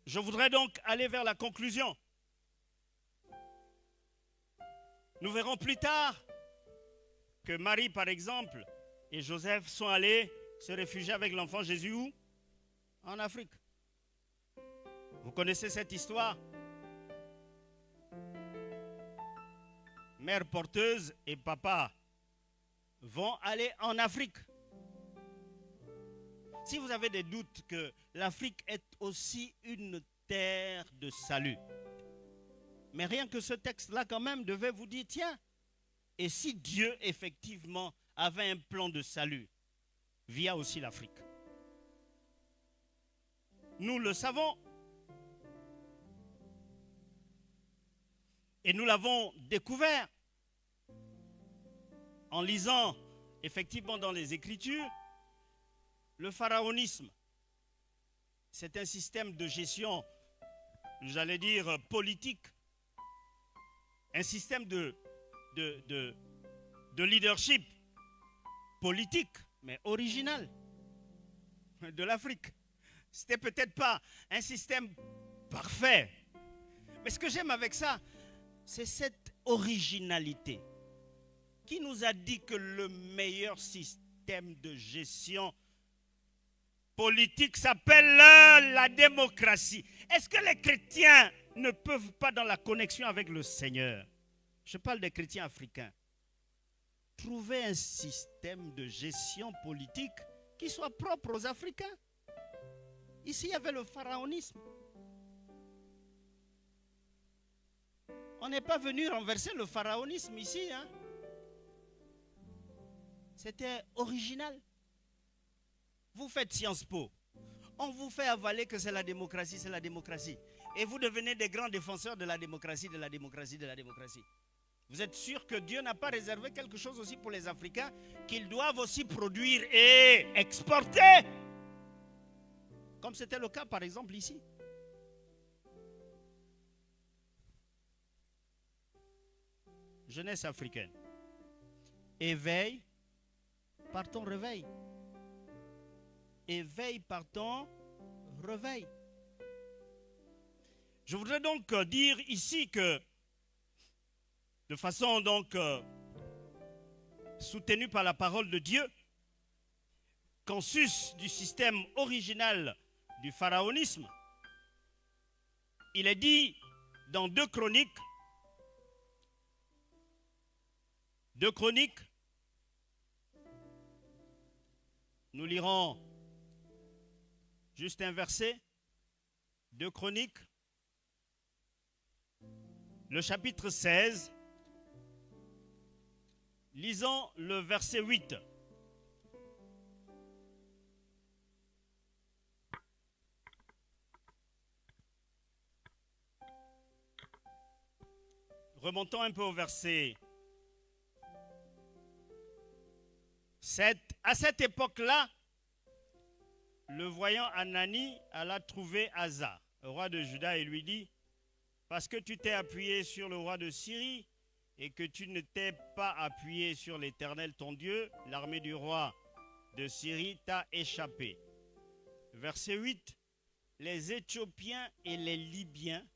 Je voudrais donc aller vers la conclusion. Nous verrons plus tard que Marie, par exemple, et Joseph sont allés se réfugier avec l'enfant Jésus où? En Afrique. Vous connaissez cette histoire? Mère porteuse et papa vont aller en Afrique. si vous avez des doutes que l'Afrique est aussi une terre de salut, mais rien que ce texte-là quand même devait vous dire, tiens, et si Dieu effectivement avait un plan de salut via aussi l'Afrique? Nous le savons. Et nous l'avons découvert en lisant effectivement dans les Écritures. Le pharaonisme, c'est un système de gestion, j'allais dire politique, un système de leadership politique, mais original de l'Afrique. C'était peut-être pas un système parfait, mais ce que j'aime avec ça, c'est cette originalité qui nous a dit que le meilleur système de gestion politique s'appelle la démocratie. Est-ce que les chrétiens ne peuvent pas, dans la connexion avec le Seigneur, je parle des chrétiens africains, trouver un système de gestion politique qui soit propre aux Africains? Ici, il y avait le pharaonisme. On n'est pas venu renverser le pharaonisme ici, hein? C'était original. Vous faites Sciences Po. On vous fait avaler que c'est la démocratie, c'est la démocratie. Et vous devenez des grands défenseurs de la démocratie, de la démocratie, de la démocratie. Vous êtes sûr que Dieu n'a pas réservé quelque chose aussi pour les Africains qu'ils doivent aussi produire et exporter? Comme c'était le cas par exemple ici. Jeunesse africaine, éveille par ton réveil. Éveille par ton réveil. Je voudrais donc dire ici que, de façon donc soutenue par la parole de Dieu, qu'en sus du système original du pharaonisme, il est dit dans 2 Chroniques, nous lirons juste un verset, 2 Chroniques, le chapitre 16, lisons le verset 8. Remontons un peu au verset 7. À cette époque-là, le voyant Anani alla trouver Asa, roi de Juda, et lui dit, parce que tu t'es appuyé sur le roi de Syrie et que tu ne t'es pas appuyé sur l'Éternel ton Dieu, l'armée du roi de Syrie t'a échappé. Verset 8. Les Éthiopiens et les Libyens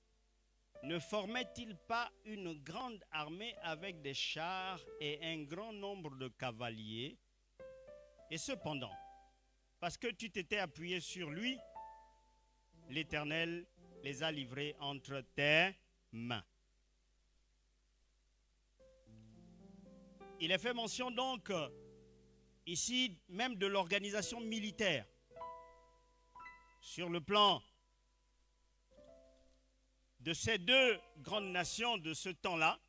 ne formaient-ils pas une grande armée avec des chars et un grand nombre de cavaliers? Et cependant, parce que tu t'étais appuyé sur lui, l'Éternel les a livrés entre tes mains. Il est fait mention donc ici même de l'organisation militaire. Sur le plan de ces 2 grandes nations de ce temps-là,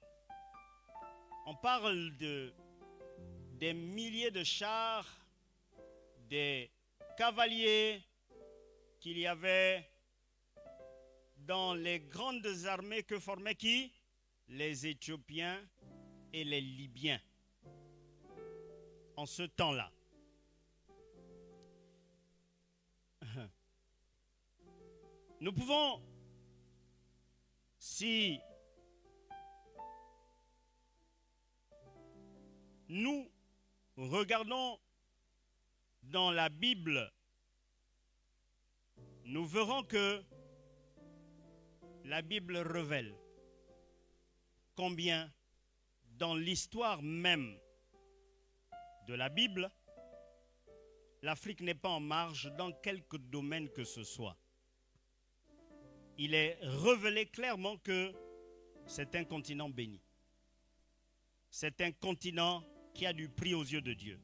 on parle des milliers de chars, des cavaliers qu'il y avait dans les grandes armées que formaient qui? Les Éthiopiens et les Libyens. En ce temps-là. Nous pouvons, si nous regardons dans la Bible, nous verrons que la Bible révèle combien dans l'histoire même de la Bible, l'Afrique n'est pas en marge dans quelque domaine que ce soit. Il est révélé clairement que c'est un continent béni. C'est un continent qui a du prix aux yeux de Dieu.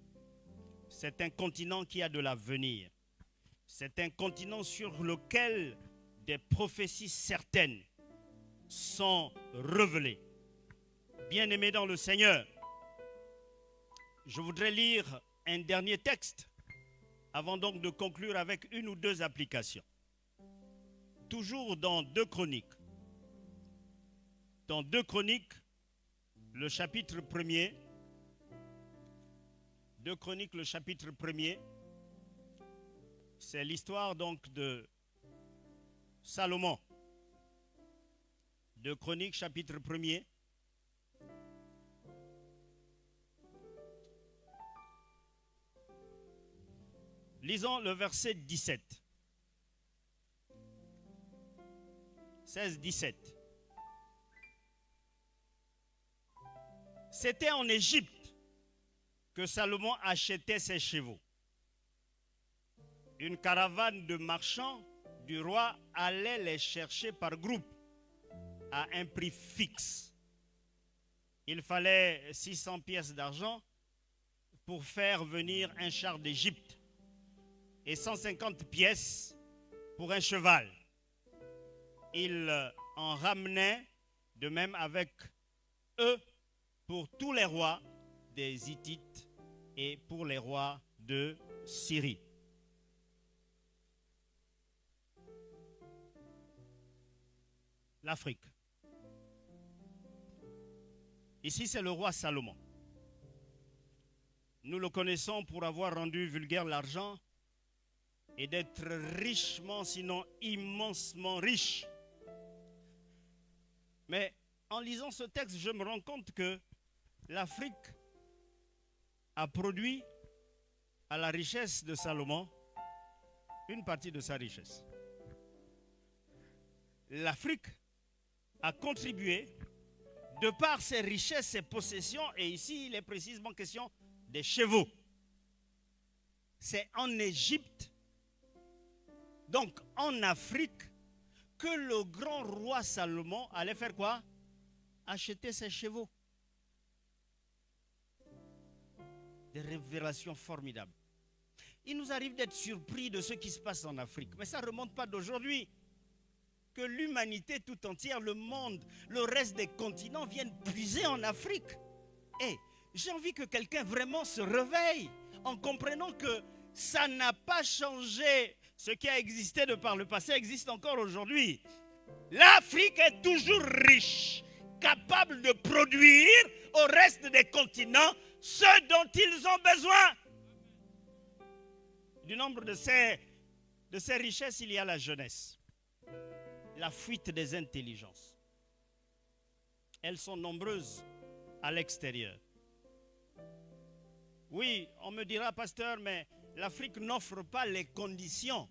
C'est un continent qui a de l'avenir. C'est un continent sur lequel des prophéties certaines sont révélées. Bien-aimés dans le Seigneur, je voudrais lire un dernier texte avant donc de conclure avec une ou deux applications. Toujours dans 2 Chroniques. Dans 2 Chroniques, le chapitre 1er. 2 Chroniques, le chapitre 1er. C'est l'histoire donc de Salomon. 2 Chroniques, chapitre 1er. Lisons le verset 17. 16-17. C'était en Égypte que Salomon achetait ses chevaux. Une caravane de marchands du roi allait les chercher par groupe à un prix fixe. Il fallait 600 pièces d'argent pour faire venir un char d'Égypte et 150 pièces pour un cheval. Il en ramenait de même avec eux pour tous les rois des Hittites et pour les rois de Syrie. L'Afrique. Ici, c'est le roi Salomon. Nous le connaissons pour avoir rendu vulgaire l'argent et d'être richement, sinon immensement riche. Mais en lisant ce texte, je me rends compte que l'Afrique a produit à la richesse de Salomon une partie de sa richesse. L'Afrique a contribué de par ses richesses, ses possessions, et ici il est précisément question des chevaux. C'est en Égypte, donc en Afrique, que le grand roi Salomon allait faire quoi? Acheter ses chevaux. Des révélations formidables. Il nous arrive d'être surpris de ce qui se passe en Afrique, mais ça ne remonte pas d'aujourd'hui. Que l'humanité tout entière, le monde, le reste des continents viennent puiser en Afrique. Et j'ai envie que quelqu'un vraiment se réveille en comprenant que ça n'a pas changé. Ce qui a existé de par le passé existe encore aujourd'hui. L'Afrique est toujours riche, capable de produire au reste des continents ce dont ils ont besoin. Du nombre de ces richesses, il y a la jeunesse. La fuite des intelligences. Elles sont nombreuses à l'extérieur. Oui, on me dira, pasteur, mais l'Afrique n'offre pas les conditions.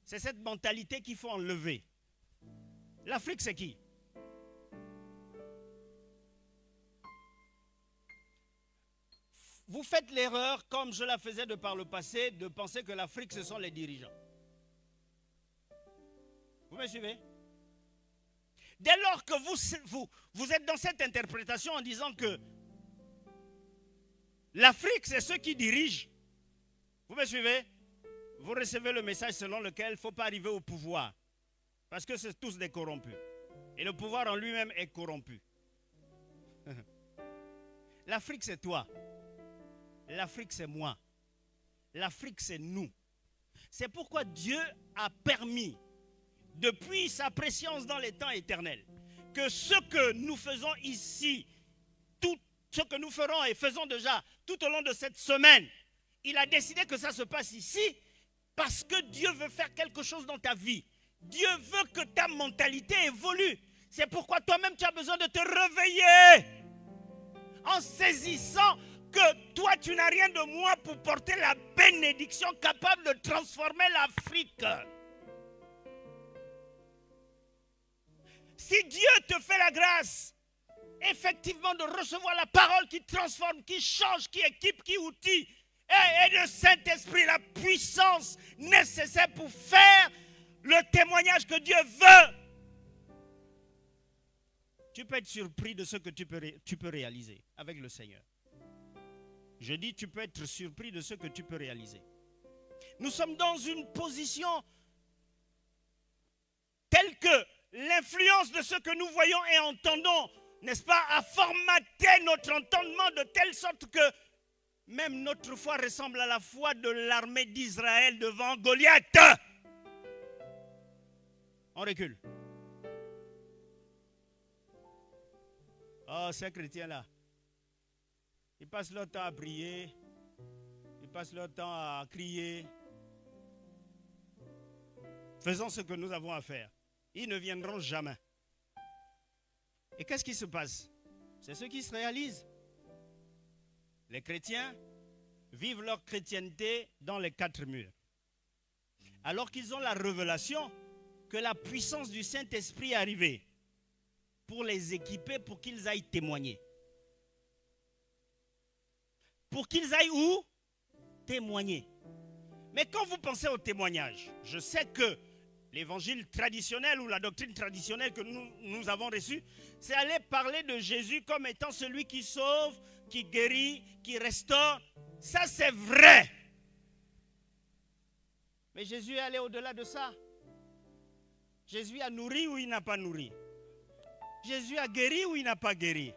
C'est cette mentalité qu'il faut enlever. L'Afrique, c'est qui? Vous faites l'erreur, comme je la faisais de par le passé, de penser que l'Afrique, ce sont les dirigeants. Vous me suivez? Dès lors que vous êtes dans cette interprétation en disant que l'Afrique, c'est ceux qui dirigent, vous me suivez? Vous recevez le message selon lequel il ne faut pas arriver au pouvoir. Parce que c'est tous des corrompus. Et le pouvoir en lui-même est corrompu. L'Afrique, c'est toi. L'Afrique, c'est moi. L'Afrique, c'est nous. C'est pourquoi Dieu a permis, depuis sa préscience dans les temps éternels, que ce que nous faisons ici, tout ce que nous ferons et faisons déjà tout au long de cette semaine, il a décidé que ça se passe ici parce que Dieu veut faire quelque chose dans ta vie. Dieu veut que ta mentalité évolue. C'est pourquoi toi-même tu as besoin de te réveiller en saisissant que toi tu n'as rien de moi pour porter la bénédiction capable de transformer l'Afrique. Si Dieu te fait la grâce, effectivement, de recevoir la parole qui transforme, qui change, qui équipe, qui outille, et le Saint-Esprit, la puissance nécessaire pour faire le témoignage que Dieu veut, tu peux être surpris de ce que tu peux réaliser avec le Seigneur. Je dis, tu peux être surpris de ce que tu peux réaliser. Nous sommes dans une position telle que l'influence de ce que nous voyons et entendons, n'est-ce pas, a formaté notre entendement de telle sorte que même notre foi ressemble à la foi de l'armée d'Israël devant Goliath. On recule. Oh, ces chrétiens-là, ils passent leur temps à prier, ils passent leur temps à crier. Faisons ce que nous avons à faire. Ils ne viendront jamais. Et qu'est-ce qui se passe? C'est ce qui se réalise. Les chrétiens vivent leur chrétienté dans les quatre murs. Alors qu'ils ont la révélation que la puissance du Saint-Esprit est arrivée pour les équiper, pour qu'ils aillent témoigner. Pour qu'ils aillent où? Témoigner. Mais quand vous pensez au témoignage, je sais que l'évangile traditionnel ou la doctrine traditionnelle que nous avons reçue, c'est aller parler de Jésus comme étant celui qui sauve, qui guérit, qui restaure. Ça, c'est vrai. Mais Jésus est allé au-delà de ça. Jésus a nourri ou il n'a pas nourri? Jésus a guéri ou il n'a pas guéri?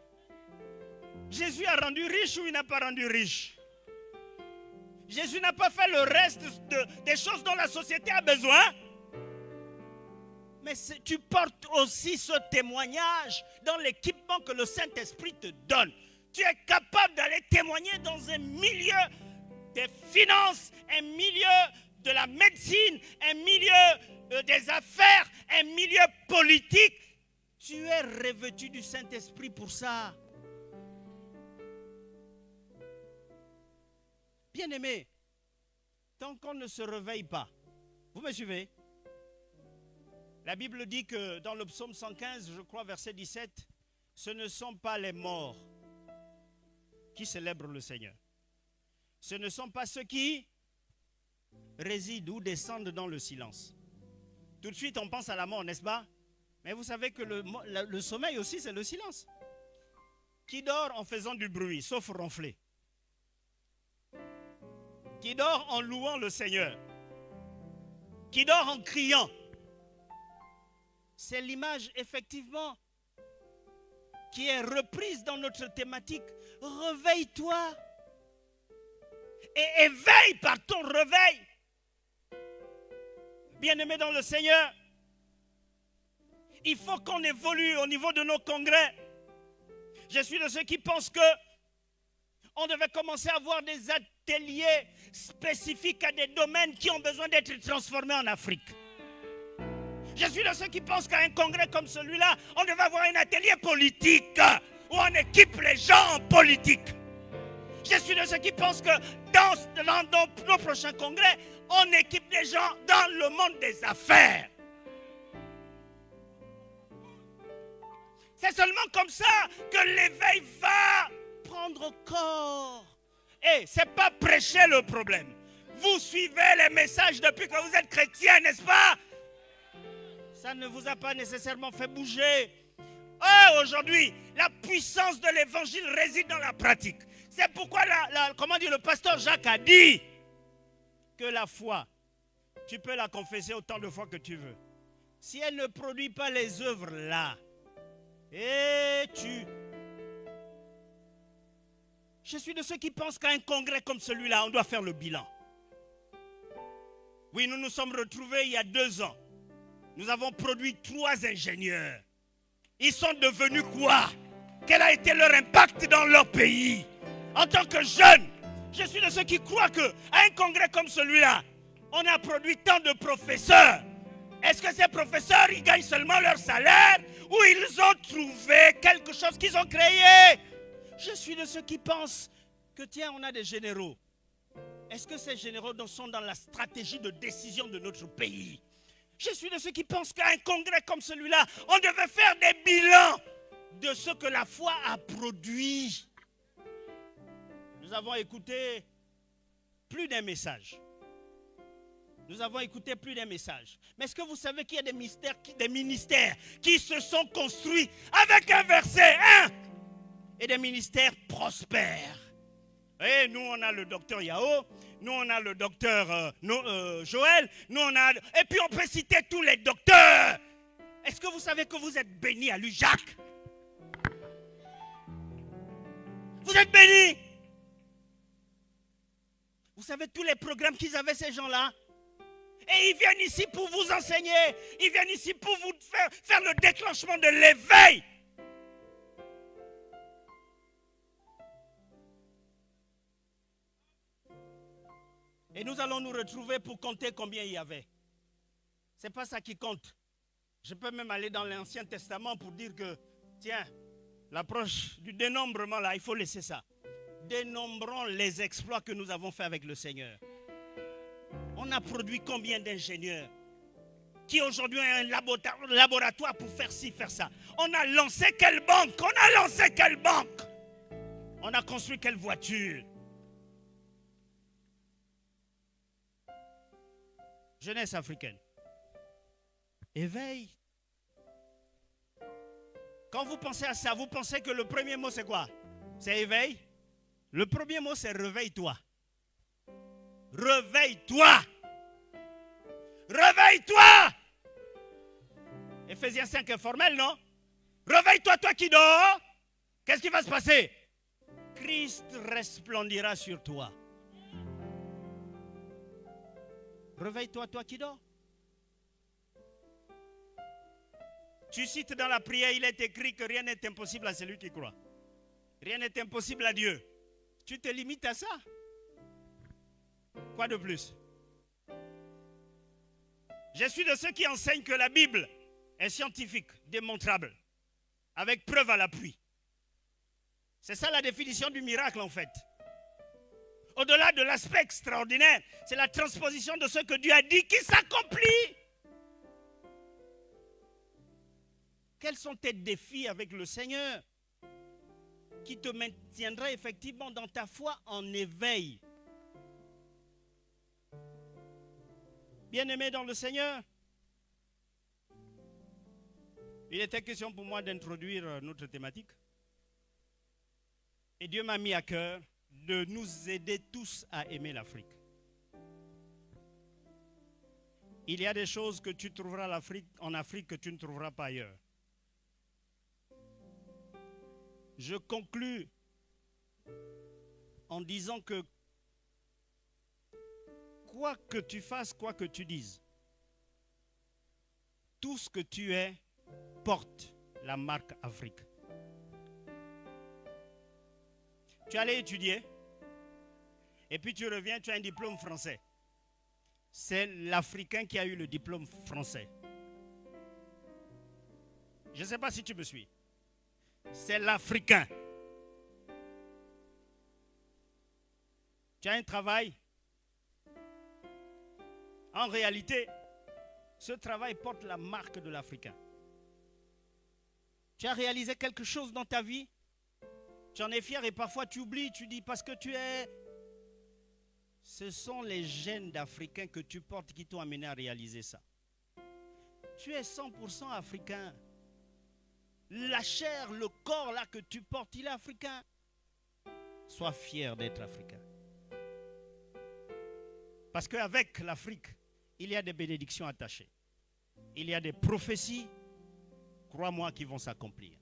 Jésus a rendu riche ou il n'a pas rendu riche? Jésus n'a pas fait le reste des choses dont la société a besoin? Mais tu portes aussi ce témoignage dans l'équipement que le Saint-Esprit te donne. Tu es capable d'aller témoigner dans un milieu des finances, un milieu de la médecine, un milieu des affaires, un milieu politique. Tu es revêtu du Saint-Esprit pour ça. Bien-aimé, tant qu'on ne se réveille pas, vous me suivez? La Bible dit que dans le psaume 115, je crois, verset 17, ce ne sont pas les morts qui célèbrent le Seigneur. Ce ne sont pas ceux qui résident ou descendent dans le silence. Tout de suite, on pense à la mort, n'est-ce pas? Mais vous savez que le sommeil aussi, c'est le silence. Qui dort en faisant du bruit, sauf ronfler? Qui dort en louant le Seigneur? Qui dort en criant? C'est l'image, effectivement, qui est reprise dans notre thématique. Réveille-toi et éveille par ton réveil. Bien-aimés dans le Seigneur, il faut qu'on évolue au niveau de nos congrès. Je suis de ceux qui pensent que on devait commencer à avoir des ateliers spécifiques à des domaines qui ont besoin d'être transformés en Afrique. Je suis de ceux qui pensent qu'à un congrès comme celui-là, on devait avoir un atelier politique où on équipe les gens en politique. Je suis de ceux qui pensent que dans nos prochains congrès, on équipe les gens dans le monde des affaires. C'est seulement comme ça que l'éveil va prendre corps. Et ce n'est pas prêcher le problème. Vous suivez les messages depuis que vous êtes chrétien, n'est-ce pas? Ça ne vous a pas nécessairement fait bouger. Oh, aujourd'hui, la puissance de l'évangile réside dans la pratique. C'est pourquoi le pasteur Jacques a dit que la foi, tu peux la confesser autant de fois que tu veux. Si elle ne produit pas les œuvres là, Je suis de ceux qui pensent qu'à un congrès comme celui-là, on doit faire le bilan. Oui, nous nous sommes retrouvés il y a 2 ans. Nous avons produit 3 ingénieurs. Ils sont devenus quoi? Quel a été leur impact dans leur pays? En tant que jeunes, je suis de ceux qui croient qu'à un congrès comme celui-là, on a produit tant de professeurs. Est-ce que ces professeurs, ils gagnent seulement leur salaire ou ils ont trouvé quelque chose qu'ils ont créé? Je suis de ceux qui pensent que tiens, on a des généraux. Est-ce que ces généraux sont dans la stratégie de décision de notre pays? Je suis de ceux qui pensent qu'à un congrès comme celui-là, on devait faire des bilans de ce que la foi a produit. Nous avons écouté plus d'un message. Nous avons écouté plus d'un message. Mais est-ce que vous savez qu'il y a des ministères qui se sont construits avec un verset 1 et des ministères prospères? Et nous, on a le docteur Yao, nous on a le docteur Joël, nous on a... Et puis on peut citer tous les docteurs. Est-ce que vous savez que vous êtes bénis à l'UJAC? Vous êtes bénis. Vous savez tous les programmes qu'ils avaient, ces gens-là? Et ils viennent ici pour vous enseigner. Ils viennent ici pour vous faire le déclenchement de l'éveil. Et nous allons nous retrouver pour compter combien il y avait. Ce n'est pas ça qui compte. Je peux même aller dans l'Ancien Testament pour dire que, tiens, l'approche du dénombrement, là, il faut laisser ça. Dénombrons les exploits que nous avons faits avec le Seigneur. On a produit combien d'ingénieurs qui aujourd'hui ont un laboratoire pour faire ci, faire ça. On a lancé quelle banque? On a lancé quelle banque? On a construit quelle voiture? Jeunesse africaine. Éveil. Quand vous pensez à ça, vous pensez que le premier mot c'est quoi? C'est éveil. Le premier mot c'est réveille-toi. Réveille-toi. Réveille-toi. Éphésiens 5 est formel, non? Réveille-toi, toi qui dors. Qu'est-ce qui va se passer? Christ resplendira sur toi. Réveille-toi, toi qui dors. Tu cites dans la prière, il est écrit que rien n'est impossible à celui qui croit. Rien n'est impossible à Dieu. Tu te limites à ça. Quoi de plus? Je suis de ceux qui enseignent que la Bible est scientifique, démontrable, avec preuve à l'appui. C'est ça la définition du miracle en fait. Au-delà de l'aspect extraordinaire, c'est la transposition de ce que Dieu a dit qui s'accomplit. Quels sont tes défis avec le Seigneur qui te maintiendra effectivement dans ta foi en éveil? Bien-aimé dans le Seigneur, il était question pour moi d'introduire notre thématique. Et Dieu m'a mis à cœur de nous aider tous à aimer l'Afrique. Il y a des choses que tu trouveras en Afrique que tu ne trouveras pas ailleurs. Je conclus en disant que quoi que tu fasses, quoi que tu dises, tout ce que tu es porte la marque Afrique. Tu allais étudier et puis tu reviens, tu as un diplôme français. C'est l'Africain qui a eu le diplôme français. Je ne sais pas si tu me suis. C'est l'Africain. Tu as un travail. En réalité, ce travail porte la marque de l'Africain. Tu as réalisé quelque chose dans ta vie. Tu en es fier et parfois tu oublies, tu dis parce que tu es... Ce sont les gènes d'Africains que tu portes qui t'ont amené à réaliser ça. Tu es 100% africain. La chair, le corps là que tu portes, il est africain. Sois fier d'être africain. Parce qu'avec l'Afrique, il y a des bénédictions attachées. Il y a des prophéties, crois-moi, qui vont s'accomplir.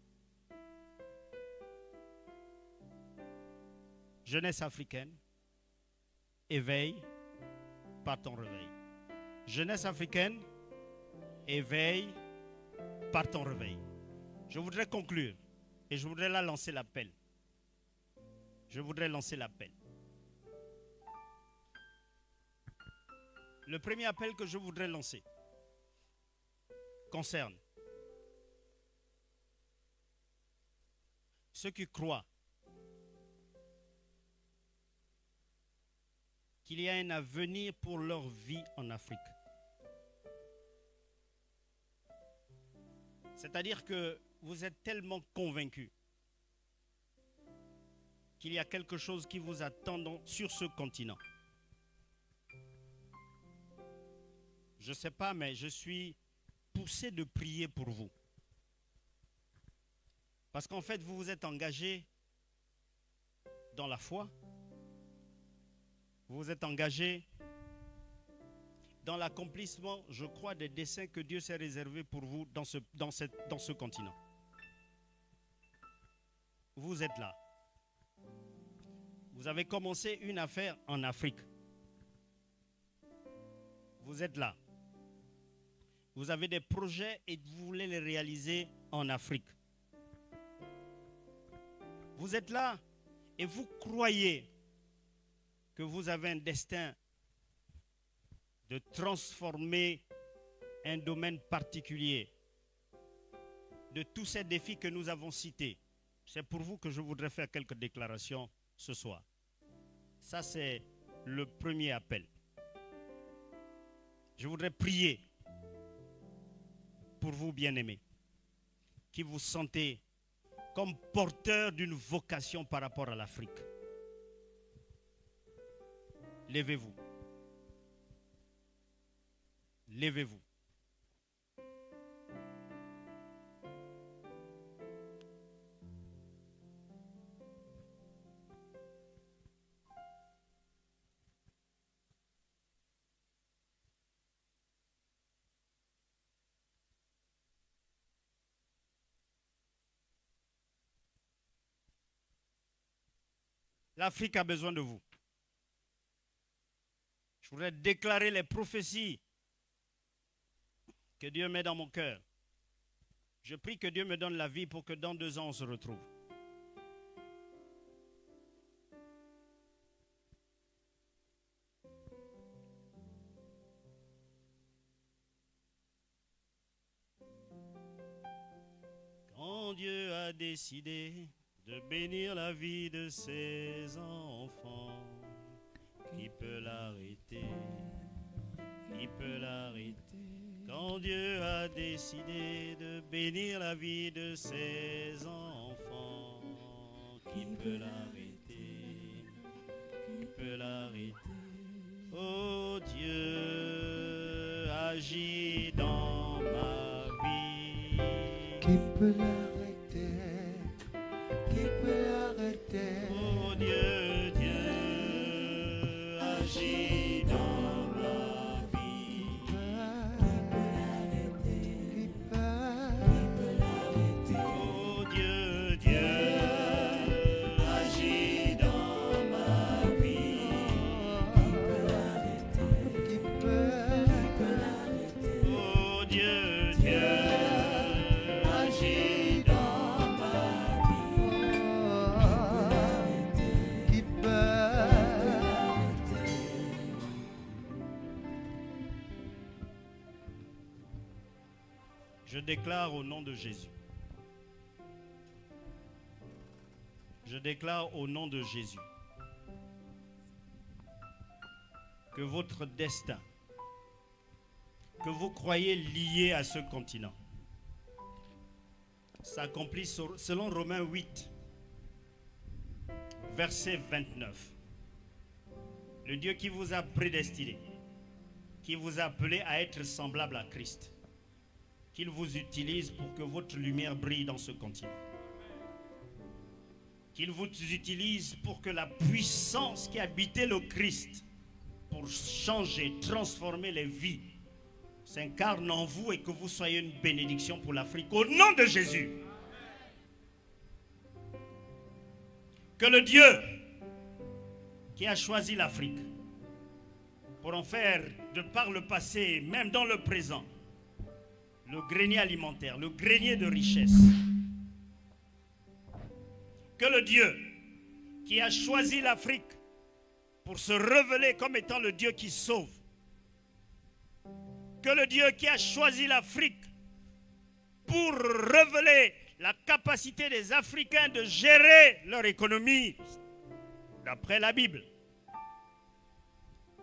Jeunesse africaine, éveille par ton réveil. Jeunesse africaine, éveille par ton réveil. Je voudrais conclure et je voudrais là lancer l'appel. Je voudrais lancer l'appel. Le premier appel que je voudrais lancer concerne ceux qui croient qu'il y a un avenir pour leur vie en Afrique. C'est-à-dire que vous êtes tellement convaincus qu'il y a quelque chose qui vous attend sur ce continent. Je ne sais pas, mais je suis poussé de prier pour vous. Parce qu'en fait, vous vous êtes engagés dans la foi. Vous vous êtes engagé dans l'accomplissement, je crois, des desseins que Dieu s'est réservés pour vous dans ce continent. Vous êtes là. Vous avez commencé une affaire en Afrique. Vous êtes là. Vous avez des projets et vous voulez les réaliser en Afrique. Vous êtes là et vous croyez que vous avez un destin de transformer un domaine particulier de tous ces défis que nous avons cités. C'est pour vous que je voudrais faire quelques déclarations ce soir. Ça, c'est le premier appel. Je voudrais prier pour vous, bien-aimés, qui vous sentez comme porteur d'une vocation par rapport à l'Afrique. Levez-vous. Levez-vous. L'Afrique a besoin de vous. Je voudrais déclarer les prophéties que Dieu met dans mon cœur. Je prie que Dieu me donne la vie pour que dans 2 ans on se retrouve. Quand Dieu a décidé de bénir la vie de ses enfants, qui peut l'arrêter? Qui peut l'arrêter? Quand Dieu a décidé de bénir la vie de ses enfants, qui peut l'arrêter? Qui peut l'arrêter? Oh Dieu, agis dans ma vie. Qui peut l'arrêter? Qui peut l'arrêter? Oh Dieu, Dieu, agis dans ma vie. Oh Dieu, Dieu, agis dans ma vie. Oh Dieu, Dieu, agis dans ma vie. Qui peut? Je déclare au nom de Jésus. Je déclare au nom de Jésus que votre destin, que vous croyez lié à ce continent, s'accomplit selon Romains 8, verset 29. Le Dieu qui vous a prédestiné, qui vous a appelé à être semblable à Christ, qu'il vous utilise pour que votre lumière brille dans ce continent. Qu'il vous utilise pour que la puissance qui habitait le Christ pour changer, transformer les vies s'incarne en vous et que vous soyez une bénédiction pour l'Afrique. Au nom de Jésus. Que le Dieu qui a choisi l'Afrique pour en faire, de par le passé, même dans le présent, le grenier alimentaire, le grenier de richesse. Que le Dieu qui a choisi l'Afrique pour se révéler comme étant le Dieu qui sauve. Que le Dieu qui a choisi l'Afrique pour révéler la capacité des Africains de gérer leur économie d'après la Bible.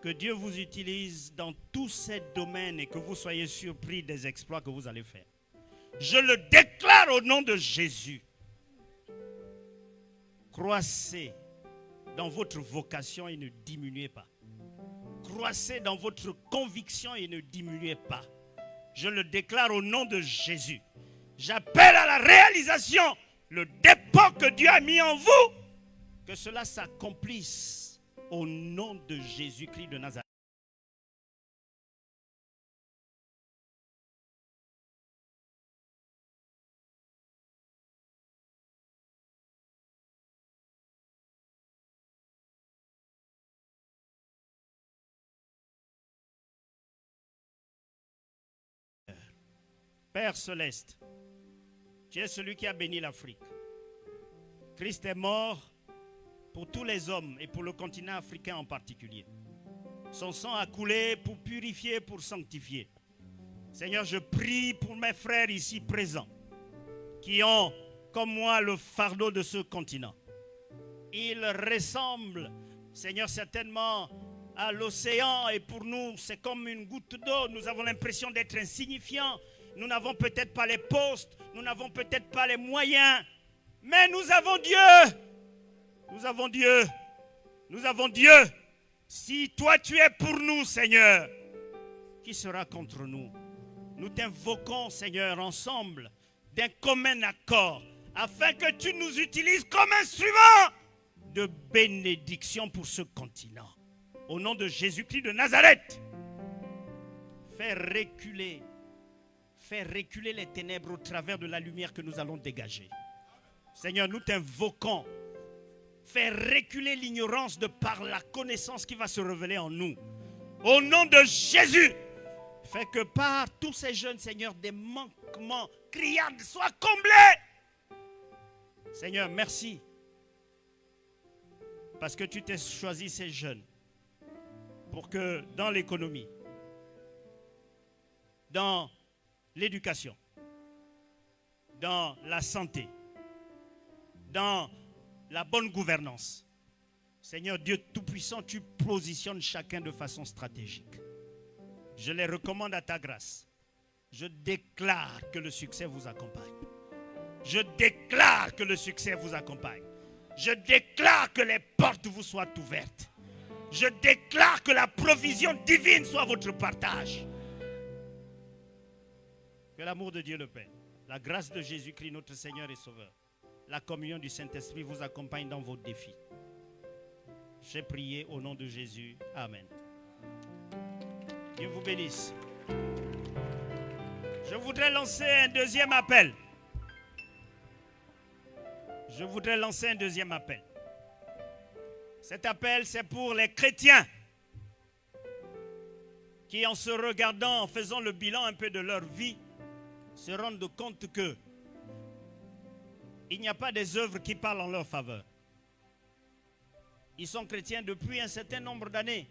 Que Dieu vous utilise dans tous ces domaines et que vous soyez surpris des exploits que vous allez faire. Je le déclare au nom de Jésus. Croissez dans votre vocation et ne diminuez pas. Croissez dans votre conviction et ne diminuez pas. Je le déclare au nom de Jésus. J'appelle à la réalisation le dépôt que Dieu a mis en vous. Que cela s'accomplisse au nom de Jésus-Christ de Nazareth. Père céleste, tu es celui qui a béni l'Afrique. Christ est mort pour tous les hommes et pour le continent africain en particulier. Son sang a coulé pour purifier, pour sanctifier. Seigneur, je prie pour mes frères ici présents qui ont, comme moi, le fardeau de ce continent. Ils ressemblent, Seigneur, certainement à l'océan et pour nous, c'est comme une goutte d'eau. Nous avons l'impression d'être insignifiants. Nous n'avons peut-être pas les postes, nous n'avons peut-être pas les moyens, mais nous avons Dieu. Nous avons Dieu. Nous avons Dieu. Si toi tu es pour nous, Seigneur, qui sera contre nous? Nous t'invoquons, Seigneur, ensemble, d'un commun accord, afin que tu nous utilises comme instrument de bénédiction pour ce continent. Au nom de Jésus-Christ de Nazareth, fais reculer les ténèbres au travers de la lumière que nous allons dégager. Seigneur, nous t'invoquons. Fais reculer l'ignorance de par la connaissance qui va se révéler en nous. Au nom de Jésus, fais que par tous ces jeunes, Seigneur, des manquements criards soient comblés. Seigneur, merci. Parce que tu t'es choisi ces jeunes pour que dans l'économie, dans l'éducation, dans la santé, dans la bonne gouvernance, Seigneur Dieu Tout-Puissant, tu positionnes chacun de façon stratégique. Je les recommande à ta grâce. Je déclare que le succès vous accompagne. Je déclare que le succès vous accompagne. Je déclare que les portes vous soient ouvertes. Je déclare que la provision divine soit votre partage. Que l'amour de Dieu le Père, la grâce de Jésus-Christ, notre Seigneur et Sauveur, la communion du Saint-Esprit vous accompagne dans vos défis. J'ai prié au nom de Jésus. Amen. Dieu vous bénisse. Je voudrais lancer un deuxième appel. Cet appel, c'est pour les chrétiens qui, en se regardant, en faisant le bilan un peu de leur vie, se rendent compte que il n'y a pas des œuvres qui parlent en leur faveur. Ils sont chrétiens depuis un certain nombre d'années,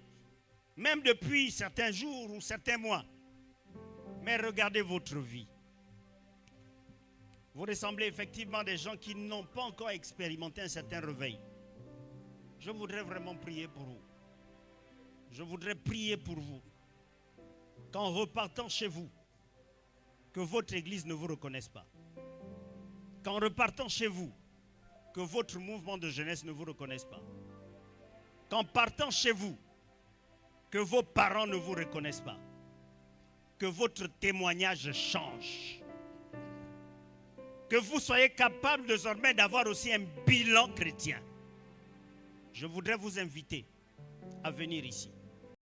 même depuis certains jours ou certains mois. Mais regardez votre vie. Vous ressemblez effectivement à des gens qui n'ont pas encore expérimenté un certain réveil. Je voudrais vraiment prier pour vous. Je voudrais prier pour vous. Qu'en repartant chez vous, que votre église ne vous reconnaisse pas. Qu'en repartant chez vous, que votre mouvement de jeunesse ne vous reconnaisse pas. Qu'en partant chez vous, que vos parents ne vous reconnaissent pas. Que votre témoignage change. Que vous soyez capable désormais d'avoir aussi un bilan chrétien. Je voudrais vous inviter à venir ici.